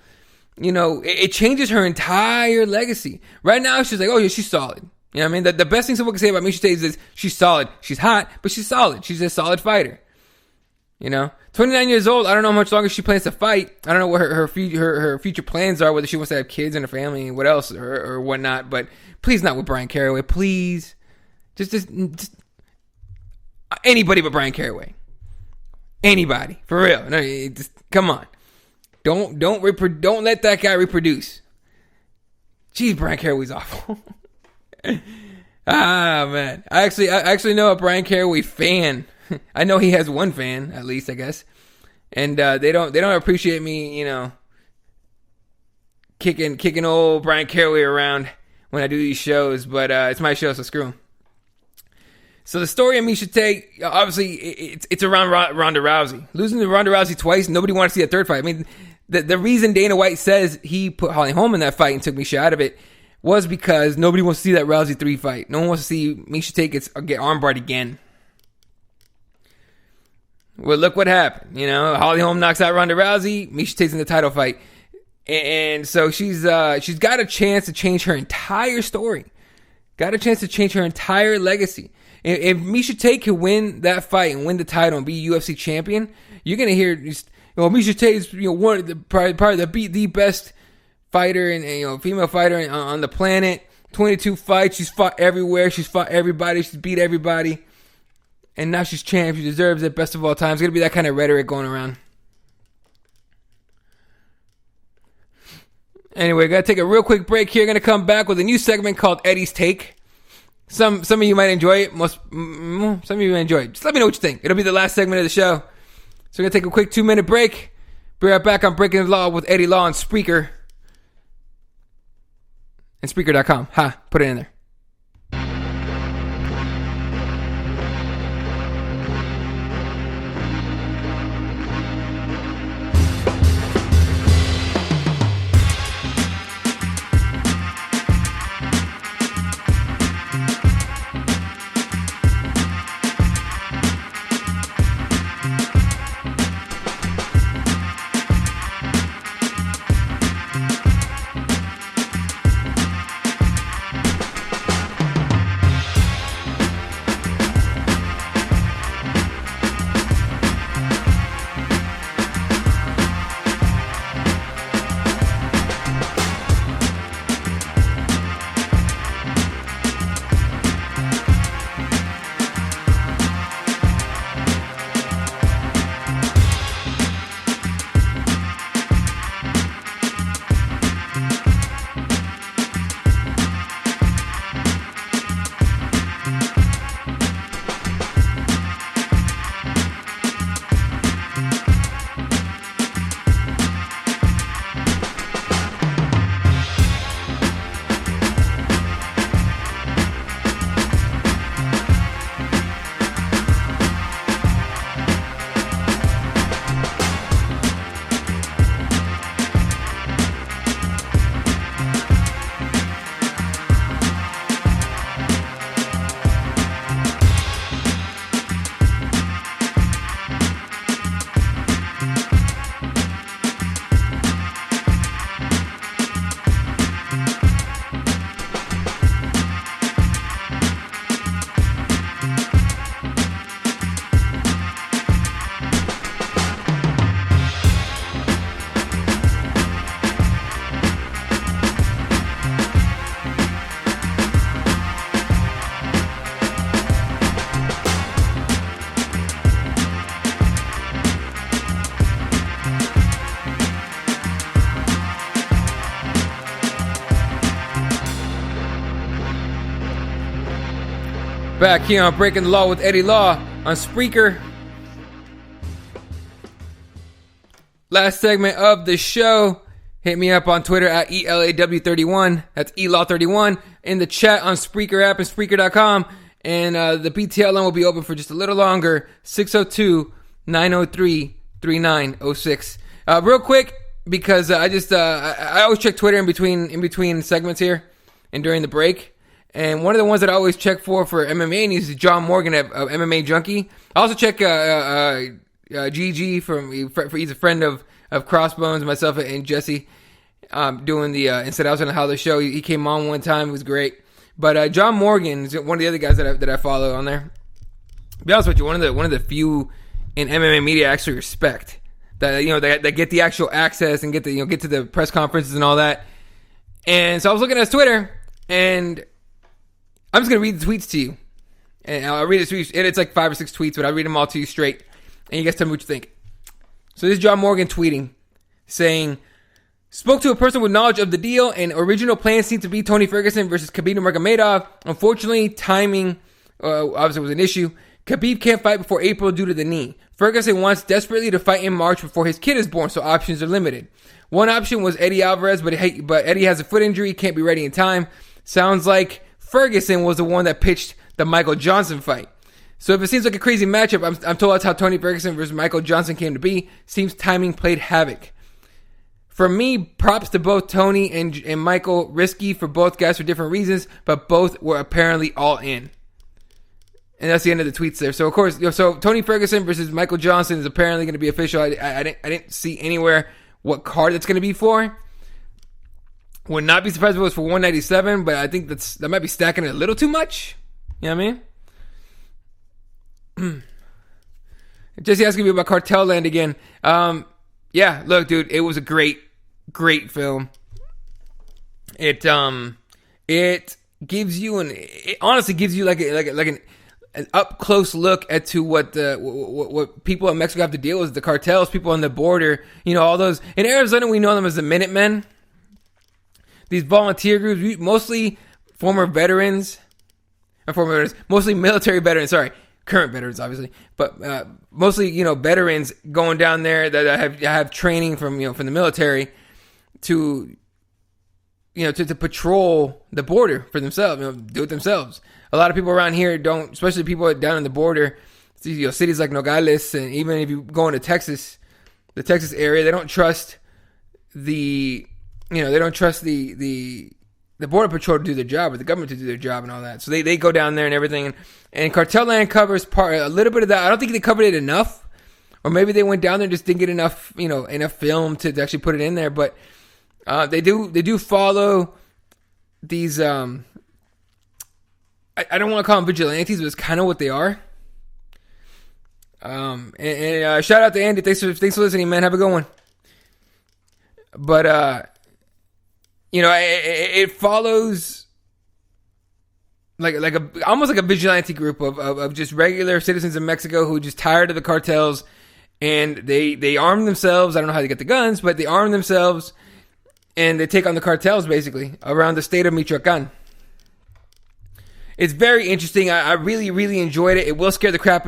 you know, it changes her entire legacy. Right now, she's like, oh yeah, she's solid. You know what I mean? The best thing someone can say about Miesha Tate is she's solid. She's hot, but she's solid. She's a solid fighter. You know, 29 years old. I don't know how much longer she plans to fight. I don't know what her future plans are, whether she wants to have kids and a family and what else or whatnot. But please, not with Brian Caraway. Please, just anybody but Brian Caraway. Anybody, for real. No, just come on. Don't let that guy reproduce. Jeez, Brian Caraway's awful. Man, I actually know a Brian Caraway fan. I know he has one fan, at least, I guess. And they don't appreciate me, you know, kicking old Brian Caraway around when I do these shows, but it's my show, so screw him. So the story of Miesha Tate, obviously, it's around Ronda Rousey. Losing to Ronda Rousey twice, nobody wanted to see a third fight. I mean, the reason Dana White says he put Holly Holm in that fight and took Miesha out of it was because nobody wants to see that Rousey 3 fight. No one wants to see Miesha Tate get armbarred again. Well, look what happened. You know, Holly Holm knocks out Ronda Rousey. Miesha Tate's in the title fight, and so she's got a chance to change her entire story. Got a chance to change her entire legacy. If Miesha Tate can win that fight and win the title and be UFC champion, you're gonna hear, Miesha Tate is one of the probably the best fighter and female fighter on the planet. 22 fights. She's fought everywhere. She's fought everybody. She's beat everybody. And now she's champ. She deserves it. Best of all time. It's going to be that kind of rhetoric going around. Anyway, got to take a real quick break here. Going to come back with a new segment called Eddie's Take. Some of you might enjoy it. Some of you might enjoy it. Just let me know what you think. It'll be the last segment of the show. So we're going to take a quick 2-minute break. Be right back on Breaking the Law with Eddie Law on Spreaker. And Spreaker.com. Put it in there. Back here on Breaking the Law with Eddie Law on Spreaker. Last segment of the show. Hit me up on Twitter at ELAW31. That's ELAW31. In the chat on Spreaker app and Spreaker.com. And the BTL line will be open for just a little longer. 602-903-3906. Real quick, because I always check Twitter in between segments here and during the break. And one of the ones that I always check for MMA news is John Morgan of MMA Junkie. I also check GG he's a friend of Crossbones, myself, and Jesse, doing the Inside Outside and How the show. He came on one time, it was great. But John Morgan is one of the other guys that I follow on there. To be honest with you, one of the few in MMA media I actually respect that get the actual access and get to the press conferences and all that. And so I was looking at his Twitter, and I'm just gonna read the tweets to you, and I'll read the tweets. It's like 5 or 6 tweets, but I'll read them all to you straight, and you guys tell me what you think. So this is John Morgan tweeting, saying, "Spoke to a person with knowledge of the deal, and original plans seemed to be Tony Ferguson versus Khabib Nurmagomedov. Unfortunately, timing obviously was an issue. Khabib can't fight before April due to the knee. Ferguson wants desperately to fight in March before his kid is born, so options are limited. One option was Eddie Alvarez, but Eddie has a foot injury, can't be ready in time. Sounds like Ferguson was the one that pitched the Michael Johnson fight. So if it seems like a crazy matchup, I'm told that's how Tony Ferguson versus Michael Johnson came to be. Seems timing played havoc. For me, props to both Tony and Michael. Risky for both guys for different reasons, but both were apparently all in." And that's the end of the tweets there. So of course, so Tony Ferguson versus Michael Johnson is apparently going to be official. I didn't see anywhere what card that's going to be for. Would not be surprised if it was for 197, but I think that might be stacking it a little too much. You know what I mean? Jesse asking me about Cartel Land again. Yeah, look, dude, it was a great film. It gives you it honestly gives you like an up close look at to what people in Mexico have to deal with, the cartels, people on the border, all those. In Arizona, we know them as the Minutemen. These volunteer groups, mostly mostly military veterans, current veterans, obviously, but mostly, veterans going down there that have training from the military to patrol the border for themselves, do it themselves. A lot of people around here don't, especially people down in the border, cities like Nogales, and even if you go into Texas, the Texas area, they don't trust the border patrol to do their job, or the government to do their job and all that. So they go down there and everything. And Cartel Land covers a little bit of that. I don't think they covered it enough. Or maybe they went down there and just didn't get enough film to actually put it in there. But they do follow these, I don't want to call them vigilantes, but it's kind of what they are. And shout out to Andy. Thanks for listening, man. Have a good one. But, it follows almost like a vigilante group of just regular citizens in Mexico who are just tired of the cartels, and they arm themselves. I don't know how they get the guns, but they arm themselves and they take on the cartels basically around the state of Michoacan. It's very interesting. I really, really enjoyed it. It will scare the crap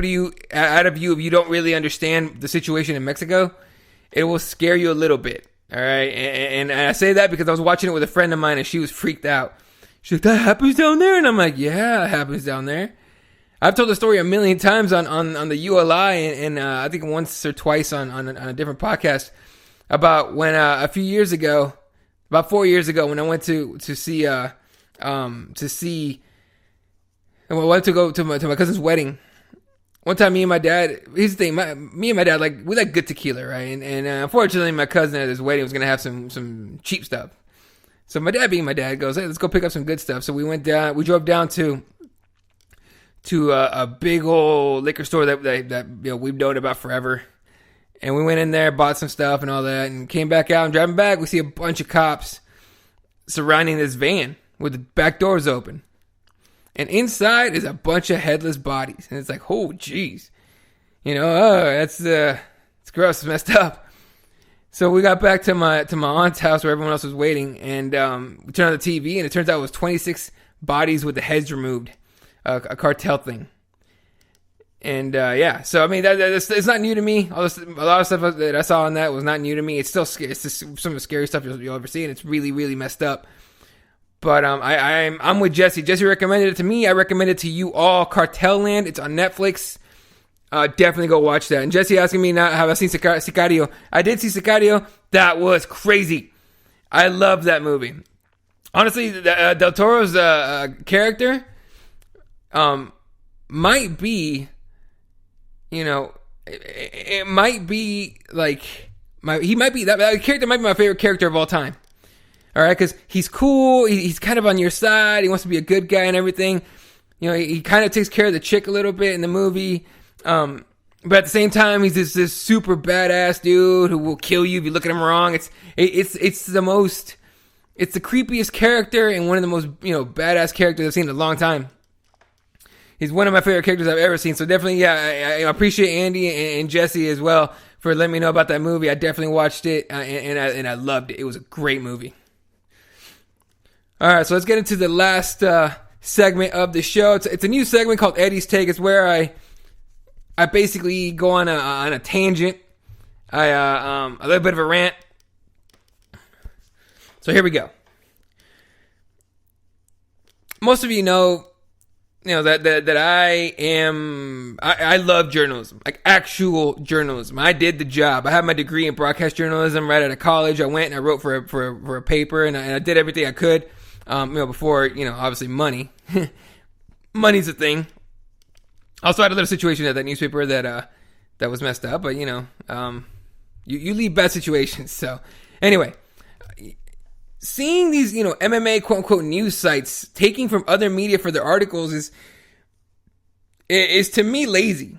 out of you if you don't really understand the situation in Mexico. It will scare you a little bit. All right, and I say that because I was watching it with a friend of mine, and she was freaked out. She's like, "That happens down there?" And I'm like, "Yeah, it happens down there." I've told the story a million times on the ULI, and I think once or twice on a different podcast about when a few years ago, about 4 years ago, when I went to go to my cousin's wedding. One time, me and my dad, here's the thing, me and my dad, we like good tequila, right? And unfortunately, my cousin at his wedding was going to have some cheap stuff. So my dad, being my dad, goes, "Hey, let's go pick up some good stuff." So we drove down to a big old liquor store that we've known about forever. And we went in there, bought some stuff and all that, and came back out. And driving back, we see a bunch of cops surrounding this van with the back doors open. And inside is a bunch of headless bodies. And it's like, oh, geez. That's it's gross. It's messed up. So we got back to my aunt's house where everyone else was waiting. And we turned on the TV, and it turns out it was 26 bodies with the heads removed a cartel thing. And yeah, so I mean, it's not new to me. A lot of stuff that I saw on that was not new to me. It's still scary. It's just some of the scary stuff you'll ever see, and it's really, really messed up. But I'm with Jesse. Jesse recommended it to me. I recommend it to you all. Cartel Land. It's on Netflix. Definitely go watch that. And Jesse asking me now, have I seen Sicario? I did see Sicario. That was crazy. I love that movie. Honestly, Del Toro's character might be, it might be like he might be that character might be my favorite character of all time. All right, because he's cool. He's kind of on your side. He wants to be a good guy and everything. He kind of takes care of the chick a little bit in the movie. But at the same time, he's this super badass dude who will kill you if you look at him wrong. It's the creepiest character and one of the most badass characters I've seen in a long time. He's one of my favorite characters I've ever seen. So definitely, yeah, I appreciate Andy and Jesse as well for letting me know about that movie. I definitely watched it and I loved it. It was a great movie. All right, so let's get into the last segment of the show. It's a new segment called Eddie's Take. It's where I basically go on a tangent. A little bit of a rant. So here we go. Most of you know that I love journalism, like actual journalism. I did the job. I have my degree in broadcast journalism right out of college. I went and I wrote for a paper, and I did everything I could. Before obviously money, money's a thing. Also, I had a little situation at that newspaper that was messed up, but you leave bad situations. So anyway. Seeing these, MMA quote unquote news sites taking from other media for their articles is to me lazy.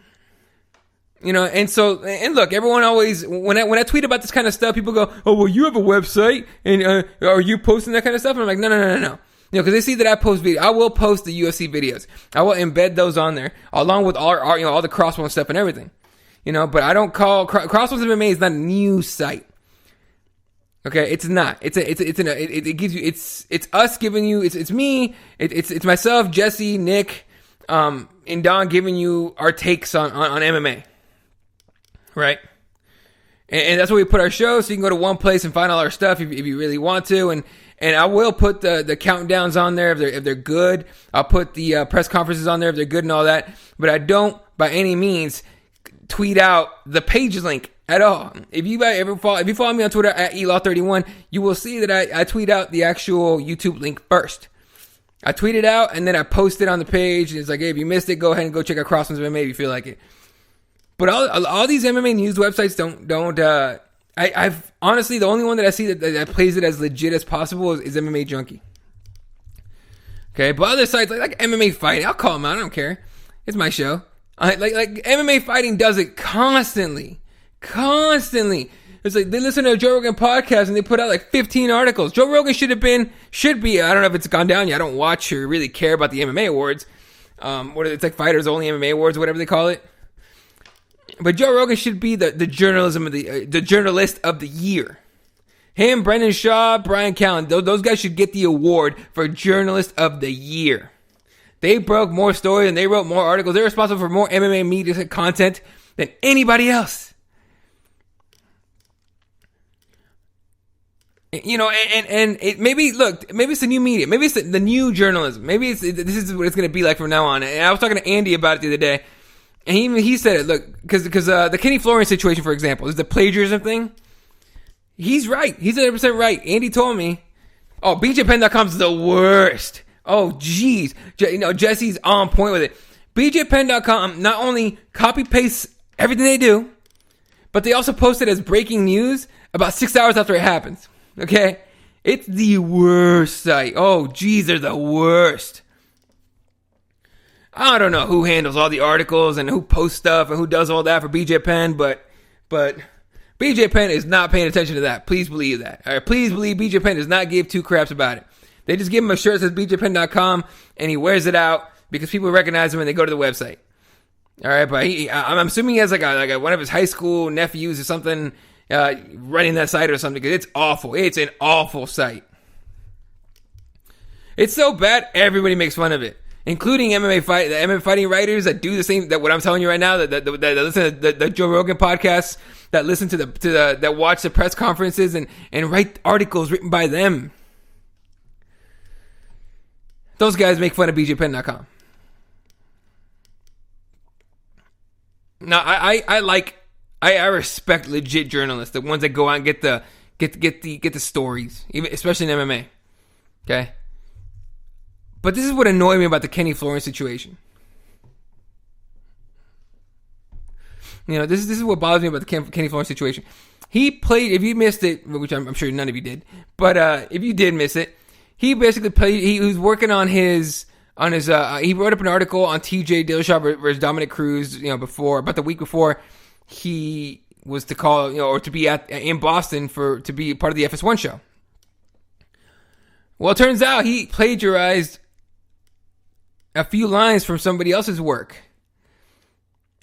And look, everyone always, when I tweet about this kind of stuff, people go, oh, well, you have a website and are you posting that kind of stuff? And I'm like, no. Because they see that I post videos. I will post the UFC videos. I will embed those on there along with all the Crossbones stuff and everything. But I don't call Crossbones MMA is not a news site. Okay, it's not. It gives you. It's us giving you. It's me. It's myself, Jesse, Nick, and Don giving you our takes on MMA. Right, and that's where we put our show. So you can go to one place and find all our stuff if you really want to. And I will put the countdowns on there if they're good. I'll put the press conferences on there if they're good and all that. But I don't by any means tweet out the page link at all. If you follow me on Twitter at elaw31, you will see that I tweet out the actual YouTube link first. I tweet it out and then I post it on the page. And it's like, hey, if you missed it, go ahead and go check out Crossbones MMA if you feel like it. But all these MMA news websites don't. I've honestly, the only one that I see that plays it as legit as possible is MMA Junkie. Okay, but other sites like MMA Fighting, I'll call them out. I don't care. It's my show. Like MMA Fighting does it constantly. It's like they listen to a Joe Rogan podcast and they put out like 15 articles. Joe Rogan should be. I don't know if it's gone down yet. I don't watch or really care about the MMA awards. It's like Fighters Only MMA Awards, whatever they call it. But Joe Rogan should be the journalism of the journalist of the year. Him, Brendan Shaw, Brian Callen, those guys should get the award for journalist of the year. They broke more stories and they wrote more articles. They're responsible for more MMA media content than anybody else. And it maybe it's the new media. Maybe it's the new journalism. Maybe this is what it's going to be like from now on. And I was talking to Andy about it the other day, and he said it. Look, because the Kenny Florian situation, for example, is the plagiarism thing. He's right. He's 100% right. Andy told me, oh, BJPenn.com is the worst. Oh, geez. Jesse's on point with it. BJPenn.com not only copy pastes everything they do, but they also post it as breaking news about 6 hours after it happens. Okay? It's the worst site. Oh, geez, they're the worst. I don't know who handles all the articles and who posts stuff and who does all that for BJ Penn, but BJ Penn is not paying attention to that. Please believe that. All right, please believe BJ Penn does not give two craps about it. They just give him a shirt that says BJPenn.com and he wears it out because people recognize him when they go to the website. All right, but I'm assuming he has like one of his high school nephews or something running that site or something, because it's awful. It's an awful site. It's so bad, everybody makes fun of it. including the MMA fighting writers that do the same, that what I'm telling you right now, that listen to the Joe Rogan podcast, that listen to that watch the press conferences and write articles written by them. Those guys make fun of BJPenn.com. Now, I respect legit journalists, the ones that go out and get the stories, even especially in MMA. Okay, but this is what annoyed me about the Kenny Florian situation. You know, this is what bothers me about the Kenny Florian situation. He played. If you missed it, which I'm sure none of you did, but if you did miss it, he basically played. He was working on his. He wrote up an article on TJ Dillashaw versus Dominic Cruz. You know, about the week before he was to call, you know, or to be in Boston to be part of the FS1 show. Well, it turns out he plagiarized a few lines from somebody else's work,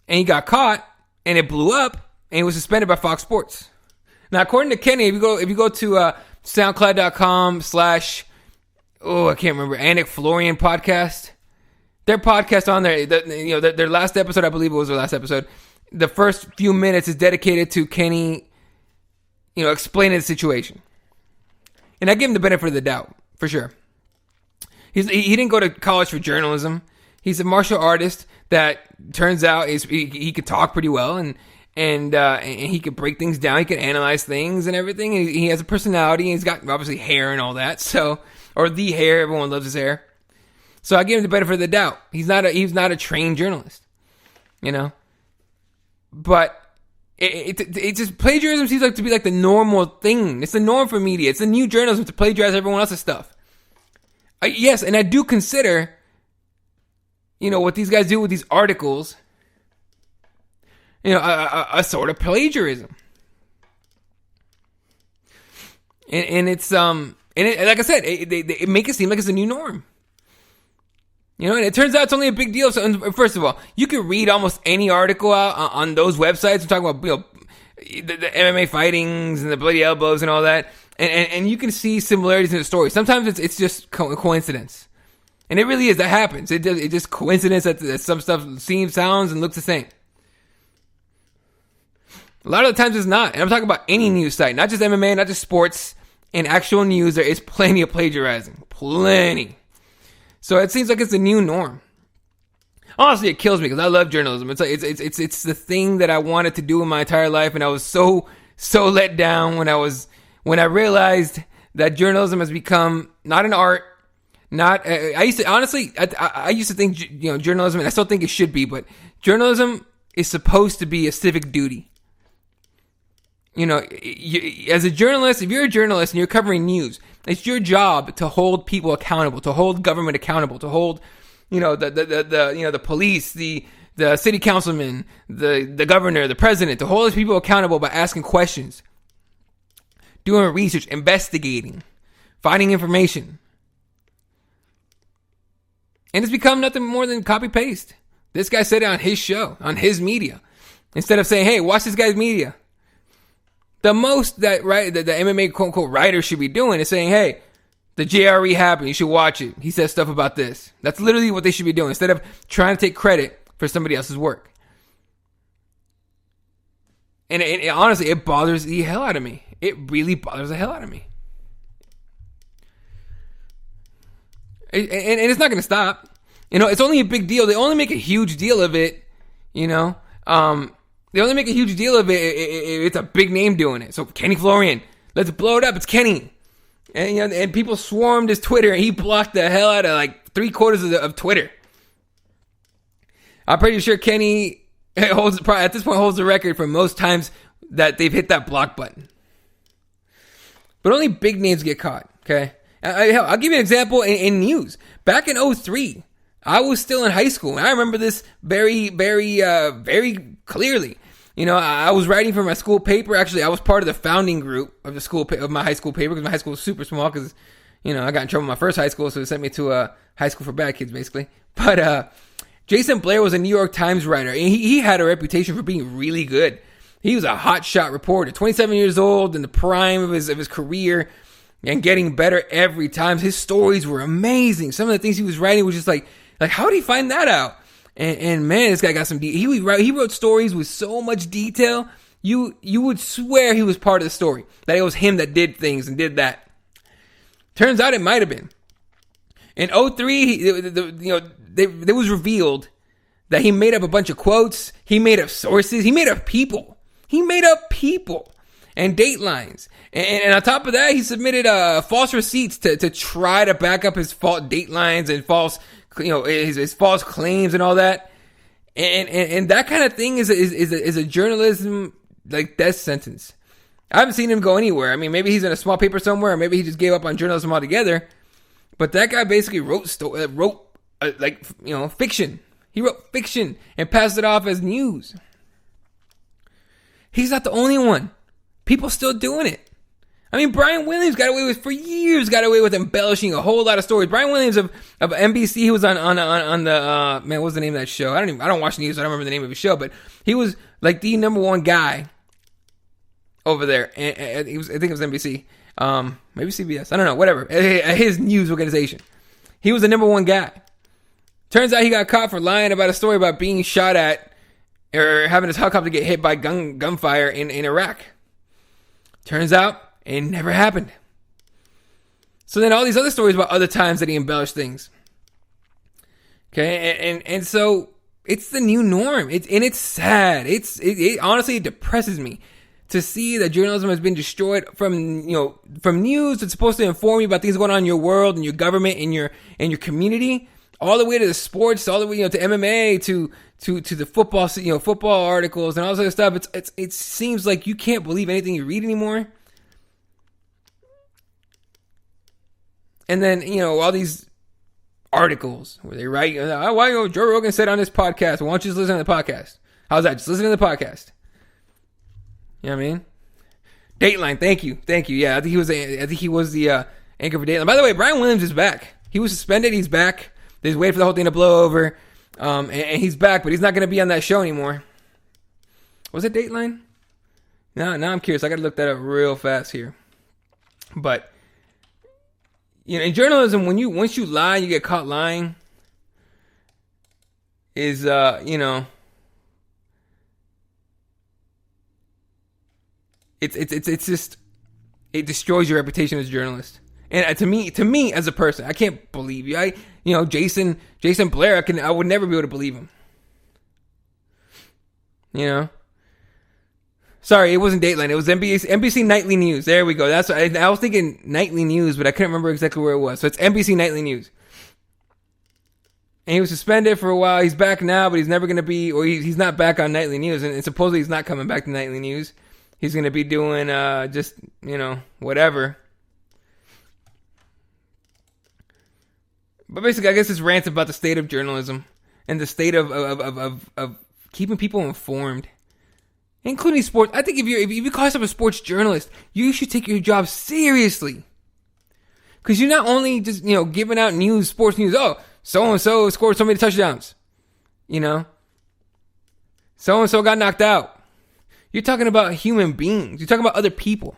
and he got caught, and it blew up, and he was suspended by Fox Sports. Now, according to Kenny, if you go to SoundCloud.com/ I can't remember, Anik Florian podcast. Their podcast on there, their last episode, I believe it was their last episode. The first few minutes is dedicated to Kenny, you know, explaining the situation. And I give him the benefit of the doubt, for sure. He didn't go to college for journalism. He's a martial artist that turns out he could talk pretty well and he could break things down. He can analyze things and everything. And he has a personality. And he's got obviously hair and all that. Or the hair. Everyone loves his hair. So I give him the benefit of the doubt. He's not a trained journalist, you know. But it just, plagiarism seems like to be like the normal thing. It's the norm for media. It's the new journalism to plagiarize everyone else's stuff. Yes, and I do consider, you know, what these guys do with these articles, you know, a sort of plagiarism. And it's like I said, they make it seem like it's a new norm. You know, and it turns out it's only a big deal. So, first of all, you can read almost any article out on those websites. We're talking about, you know, the MMA fightings and the bloody elbows and all that, and you can see similarities in the story. Sometimes it's just coincidence, and it really is. That happens. It's just coincidence that some stuff sounds, and looks the same. A lot of the times it's not. And I'm talking about any news site, not just MMA, not just sports. In actual news, there is plenty of plagiarizing. Plenty. So it seems like it's the new norm. Honestly, it kills me because I love journalism. It's like it's the thing that I wanted to do in my entire life, and I was so let down when I realized that journalism has become not an art. I used to think, you know, journalism, and I still think it should be, but journalism is supposed to be a civic duty. You know, as a journalist, if you're a journalist and you're covering news, it's your job to hold people accountable, to hold government accountable, to hold, you know, the police, the city councilman, the governor, the president, to hold those people accountable by asking questions, doing research, investigating, finding information. And it's become nothing more than copy paste. This guy said it on his show, on his media, instead of saying, "Hey, watch this guy's media." The most that the MMA quote unquote writer should be doing is saying, "Hey, the JRE happened. You should watch it. He says stuff about this." That's literally what they should be doing instead of trying to take credit for somebody else's work. And honestly, it bothers the hell out of me. It really bothers the hell out of me. And it's not going to stop. You know, it's only a big deal. They only make a huge deal of it. You know, they only make a huge deal of it. It's a big name doing it. So Kenny Florian, let's blow it up. It's Kenny, and you know, and people swarmed his Twitter, and he blocked the hell out of like 3/4 of Twitter. I'm pretty sure Kenny at this point holds the record for most times that they've hit that block button. But only big names get caught. Okay, I'll give you an example in news. Back in 2003, I was still in high school, and I remember this very, very, very clearly. You know, I was writing for my school paper. Actually, I was part of the founding group of the school of my high school paper because my high school was super small. Because, you know, I got in trouble in my first high school, so they sent me to a high school for bad kids, basically. But Jason Blair was a New York Times writer, and he had a reputation for being really good. He was a hotshot reporter, 27 years old, in the prime of his career, and getting better every time. His stories were amazing. Some of the things he was writing was just like Like, how did he find that out? And man, this guy got some. He wrote stories with so much detail. You would swear he was part of the story. That it was him that did things and did that. Turns out it might have been. In 2003, it was revealed that he made up a bunch of quotes. He made up sources. He made up people. And datelines. And on top of that, he submitted false receipts to try to back up his false datelines and false, his false claims and all that. And that kind of thing is a journalism like death sentence. I haven't seen him go anywhere. I mean, maybe he's in a small paper somewhere, or maybe he just gave up on journalism altogether. But that guy basically wrote fiction. He wrote fiction and passed it off as news. He's not the only one. People still doing it. I mean, Brian Williams got away with embellishing a whole lot of stories. Brian Williams of NBC, he was on the man, what's the name of that show? I don't watch news, so I don't remember the name of his show, but he was like the number one guy over there. And I think it was NBC. Maybe CBS. I don't know, whatever. His news organization. He was the number one guy. Turns out he got caught for lying about a story about being shot at or having his helicopter get hit by gunfire in Iraq. Turns out it never happened. So then all these other stories about other times that he embellished things. Okay, and so it's the new norm. It's sad. It honestly depresses me to see that journalism has been destroyed from news that's supposed to inform you about things going on in your world and your government and your community, all the way to the sports, all the way to MMA, to the football, football articles and all this other stuff. It seems like you can't believe anything you read anymore. And then all these articles where they write, why Joe Rogan said on this podcast. Why don't you just listen to the podcast? How's that? Just listen to the podcast. You know what I mean? Dateline, thank you. Yeah, I think he was the anchor for Dateline. By the way, Brian Williams is back. He was suspended. He's back. They're waiting for the whole thing to blow over. And he's back, but he's not going to be on that show anymore. Was it Dateline? Now I'm curious. I got to look that up real fast here. But in journalism, once you lie, you get caught lying. Is It's just, it destroys your reputation as a journalist. And to me as a person, I can't believe you. Jason Blair, I would never be able to believe him. Sorry, it wasn't Dateline. It was NBC Nightly News. There we go. That's what I was thinking, Nightly News, but I couldn't remember exactly where it was. So it's NBC Nightly News. And he was suspended for a while. He's back now, but he's never going to be, or he's not back on Nightly News. And supposedly he's not coming back to Nightly News. He's going to be doing just, whatever. But basically, I guess this rants about the state of journalism and the state of keeping people informed, including sports. I think if you call yourself a sports journalist, you should take your job seriously. Because you're not only just, giving out news, sports news. Oh, so-and-so scored so many touchdowns. So-and-so got knocked out. You're talking about human beings. You're talking about other people.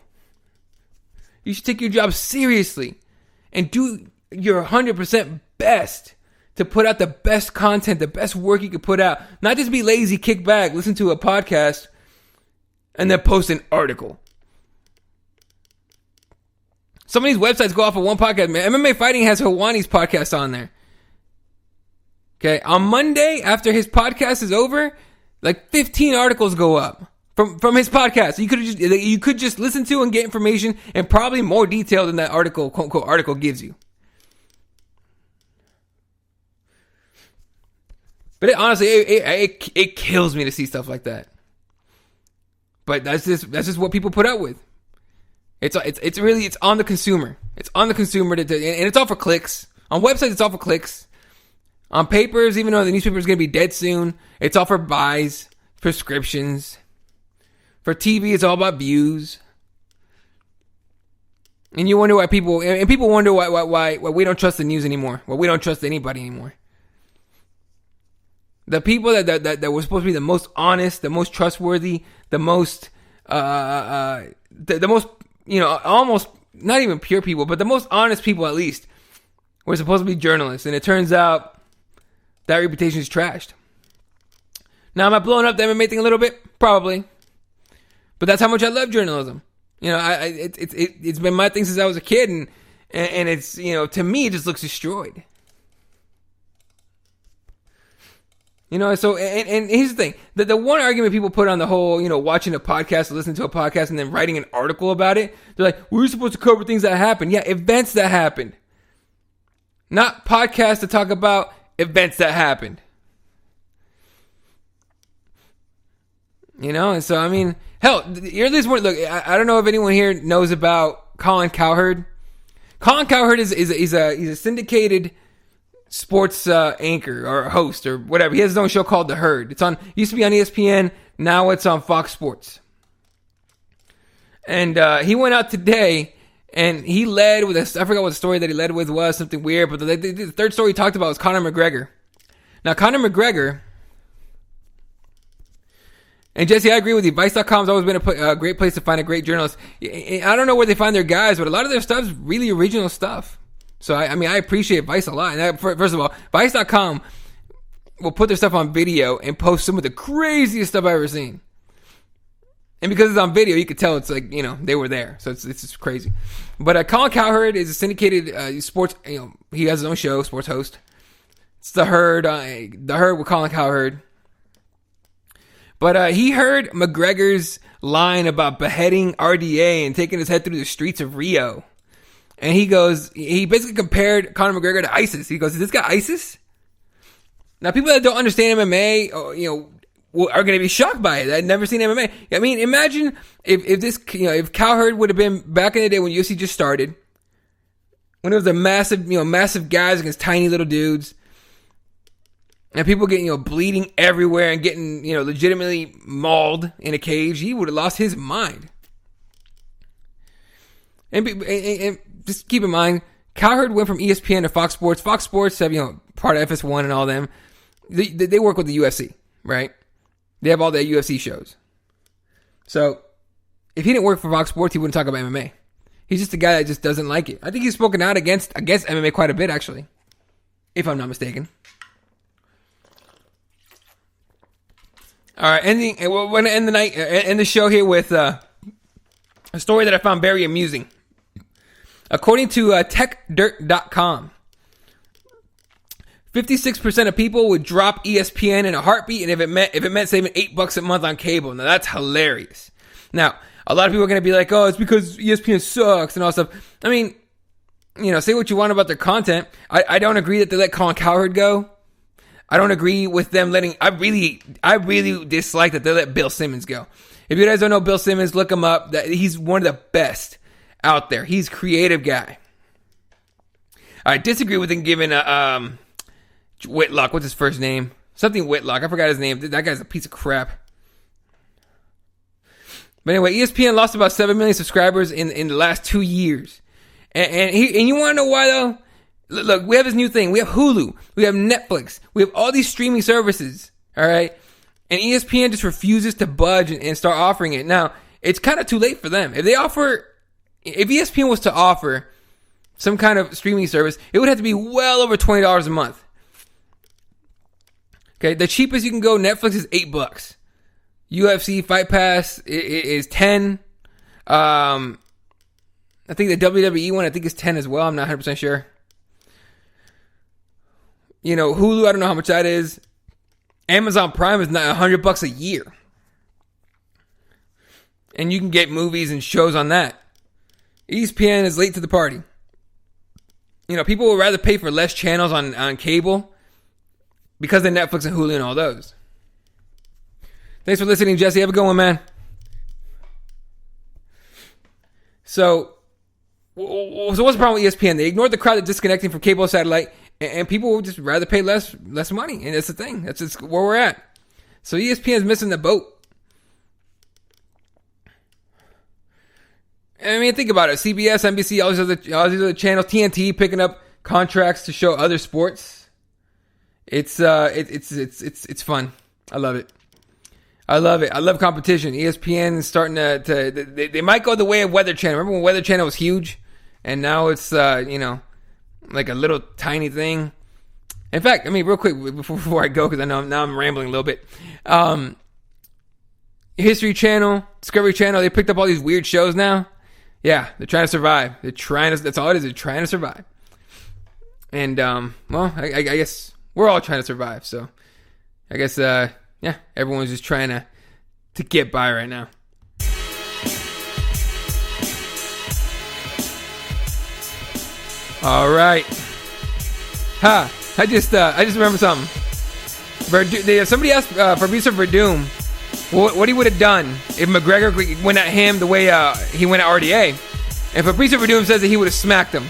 You should take your job seriously and do your 100% best to put out the best content, the best work you could put out. Not just be lazy, kick back, listen to a podcast, and then post an article. Some of these websites go off of one podcast. Man, MMA Fighting has Hawani's podcast on there. Okay, on Monday, after his podcast is over, like 15 articles go up. From his podcast, you could just listen to and get information, and probably more detail than that article, quote unquote, article gives you. But honestly, it kills me to see stuff like that. But that's just what people put up with. It's on the consumer. It's on the consumer and it's all for clicks. On websites, it's all for clicks. On papers, even though the newspaper is going to be dead soon, it's all for buys, prescriptions. For TV, it's all about views. And you wonder why people wonder why we don't trust the news anymore. Why we don't trust anybody anymore. The people that were supposed to be the most honest, the most trustworthy, the most the most, almost not even pure people, but the most honest people at least, were supposed to be journalists. And it turns out that reputation is trashed. Now, am I blowing up the MMA thing a little bit? Probably. But that's how much I love journalism. You know, it's been my thing since I was a kid, and it's, you know, to me, it just looks destroyed. You know, so, and here's the thing. The one argument people put on the whole, you know, watching a podcast or listening to a podcast and then writing an article about it, they're like, we're supposed to cover things that happened. Yeah, events that happened. Not podcasts to talk about events that happened. You know, and so, I mean, hell, you're this one. Look, I don't know if anyone here knows about Colin Cowherd. Colin Cowherd is a syndicated sports anchor or host or whatever. He has his own show called The Herd. Used to be on ESPN. Now it's on Fox Sports. And he went out today and he led with I forgot what the story that he led with was, something weird. But the third story he talked about was Conor McGregor. Now, Conor McGregor, and Jesse, I agree with you. Vice.com has always been a great place to find a great journalist. I don't know where they find their guys, but a lot of their stuff is really original stuff. So, I mean, I appreciate Vice a lot. And first of all, Vice.com will put their stuff on video and post some of the craziest stuff I've ever seen. And because it's on video, you could tell it's like, you know, they were there. So it's just crazy. But Colin Cowherd is a syndicated sports, you know, he has his own show, sports host. It's The Herd with Colin Cowherd. But he heard McGregor's line about beheading RDA and taking his head through the streets of Rio. And he basically compared Conor McGregor to ISIS. He goes, is this guy ISIS? Now, people that don't understand MMA, you know, are going to be shocked by it. I've never seen MMA. I mean, imagine if Cowherd would have been back in the day when UFC just started, when it was a massive guys against tiny little dudes, and people getting, you know, bleeding everywhere and getting, you know, legitimately mauled in a cage. He would have lost his mind. And just keep in mind, Cowherd went from ESPN to Fox Sports. Fox Sports have, you know, part of FS1 and all them. They work with the UFC, right? They have all their UFC shows. So, if he didn't work for Fox Sports, he wouldn't talk about MMA. He's just a guy that just doesn't like it. I think he's spoken out against MMA quite a bit, actually, if I'm not mistaken. All right, we're going to end the show here with a story that I found very amusing. According to TechDirt.com, 56% of people would drop ESPN in a heartbeat, and if it meant saving $8 a month on cable. Now that's hilarious. Now, a lot of people are going to be like, "Oh, it's because ESPN sucks" and all that stuff. I mean, you know, say what you want about their content. I don't agree that they let Colin Cowherd go. I don't agree with them letting. I really dislike that they let Bill Simmons go. If you guys don't know Bill Simmons, look him up. He's one of the best out there. He's a creative guy. I disagree with him giving Whitlock. What's his first name? Something Whitlock. I forgot his name. That guy's a piece of crap. But anyway, ESPN lost about 7 million subscribers in the last 2 years. And you want to know why though? Look, we have this new thing. We have Hulu. We have Netflix. We have all these streaming services. All right. And ESPN just refuses to budge and start offering it. Now, it's kind of too late for them. If ESPN was to offer some kind of streaming service, it would have to be well over $20 a month. Okay. The cheapest you can go, Netflix, is $8. UFC Fight Pass is $10. I think the WWE one, is 10 as well. I'm not 100% sure. You know, Hulu, I don't know how much that is. Amazon Prime is not $100 a year. And you can get movies and shows on that. ESPN is late to the party. You know, people would rather pay for less channels on cable because of Netflix and Hulu and all those. Thanks for listening, Jesse. Have a good one, man. So what's the problem with ESPN? They ignored the crowd that's disconnecting from cable satellite, and people would just rather pay less money. And that's the thing. That's just where we're at. So ESPN is missing the boat. I mean, think about it. CBS, NBC, all these other channels, TNT picking up contracts to show other sports. It's fun. I love it. I love it. I love competition. ESPN is starting to they might go the way of Weather Channel. Remember when Weather Channel was huge? And now it's, like a little tiny thing. In fact, I mean, real quick before I go, because I know now I'm rambling a little bit. History Channel, Discovery Channel, they picked up all these weird shows now. Yeah, they're trying to survive. That's all it is. They're trying to survive. And, well, I guess we're all trying to survive. So, I guess, yeah, everyone's just trying to get by right now. All right. I just remembered something. Somebody asked Fabricio Verdum what he would have done if McGregor went at him the way he went at RDA. And Fabricio Verdum says that he would have smacked him.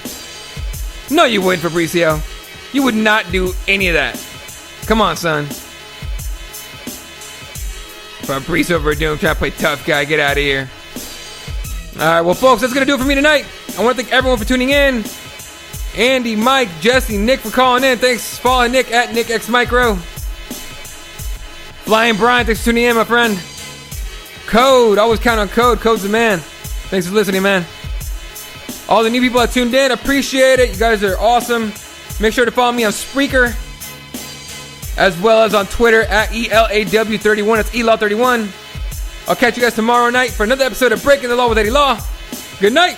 No, you wouldn't, Fabricio. You would not do any of that. Come on, son. Fabricio Verdum trying to play tough guy. Get out of here. All right, well, folks, that's going to do it for me tonight. I want to thank everyone for tuning in. Andy, Mike, Jesse, Nick for calling in. Thanks for following Nick at NickXMicro. Flying Brian, thanks for tuning in, my friend. Code, always count on Code. Code's the man. Thanks for listening, man. All the new people that tuned in, appreciate it. You guys are awesome. Make sure to follow me on Spreaker, as well as on Twitter at ELAW31. It's ELAW31. I'll catch you guys tomorrow night for another episode of Breaking the Law with Eddie Law. Good night.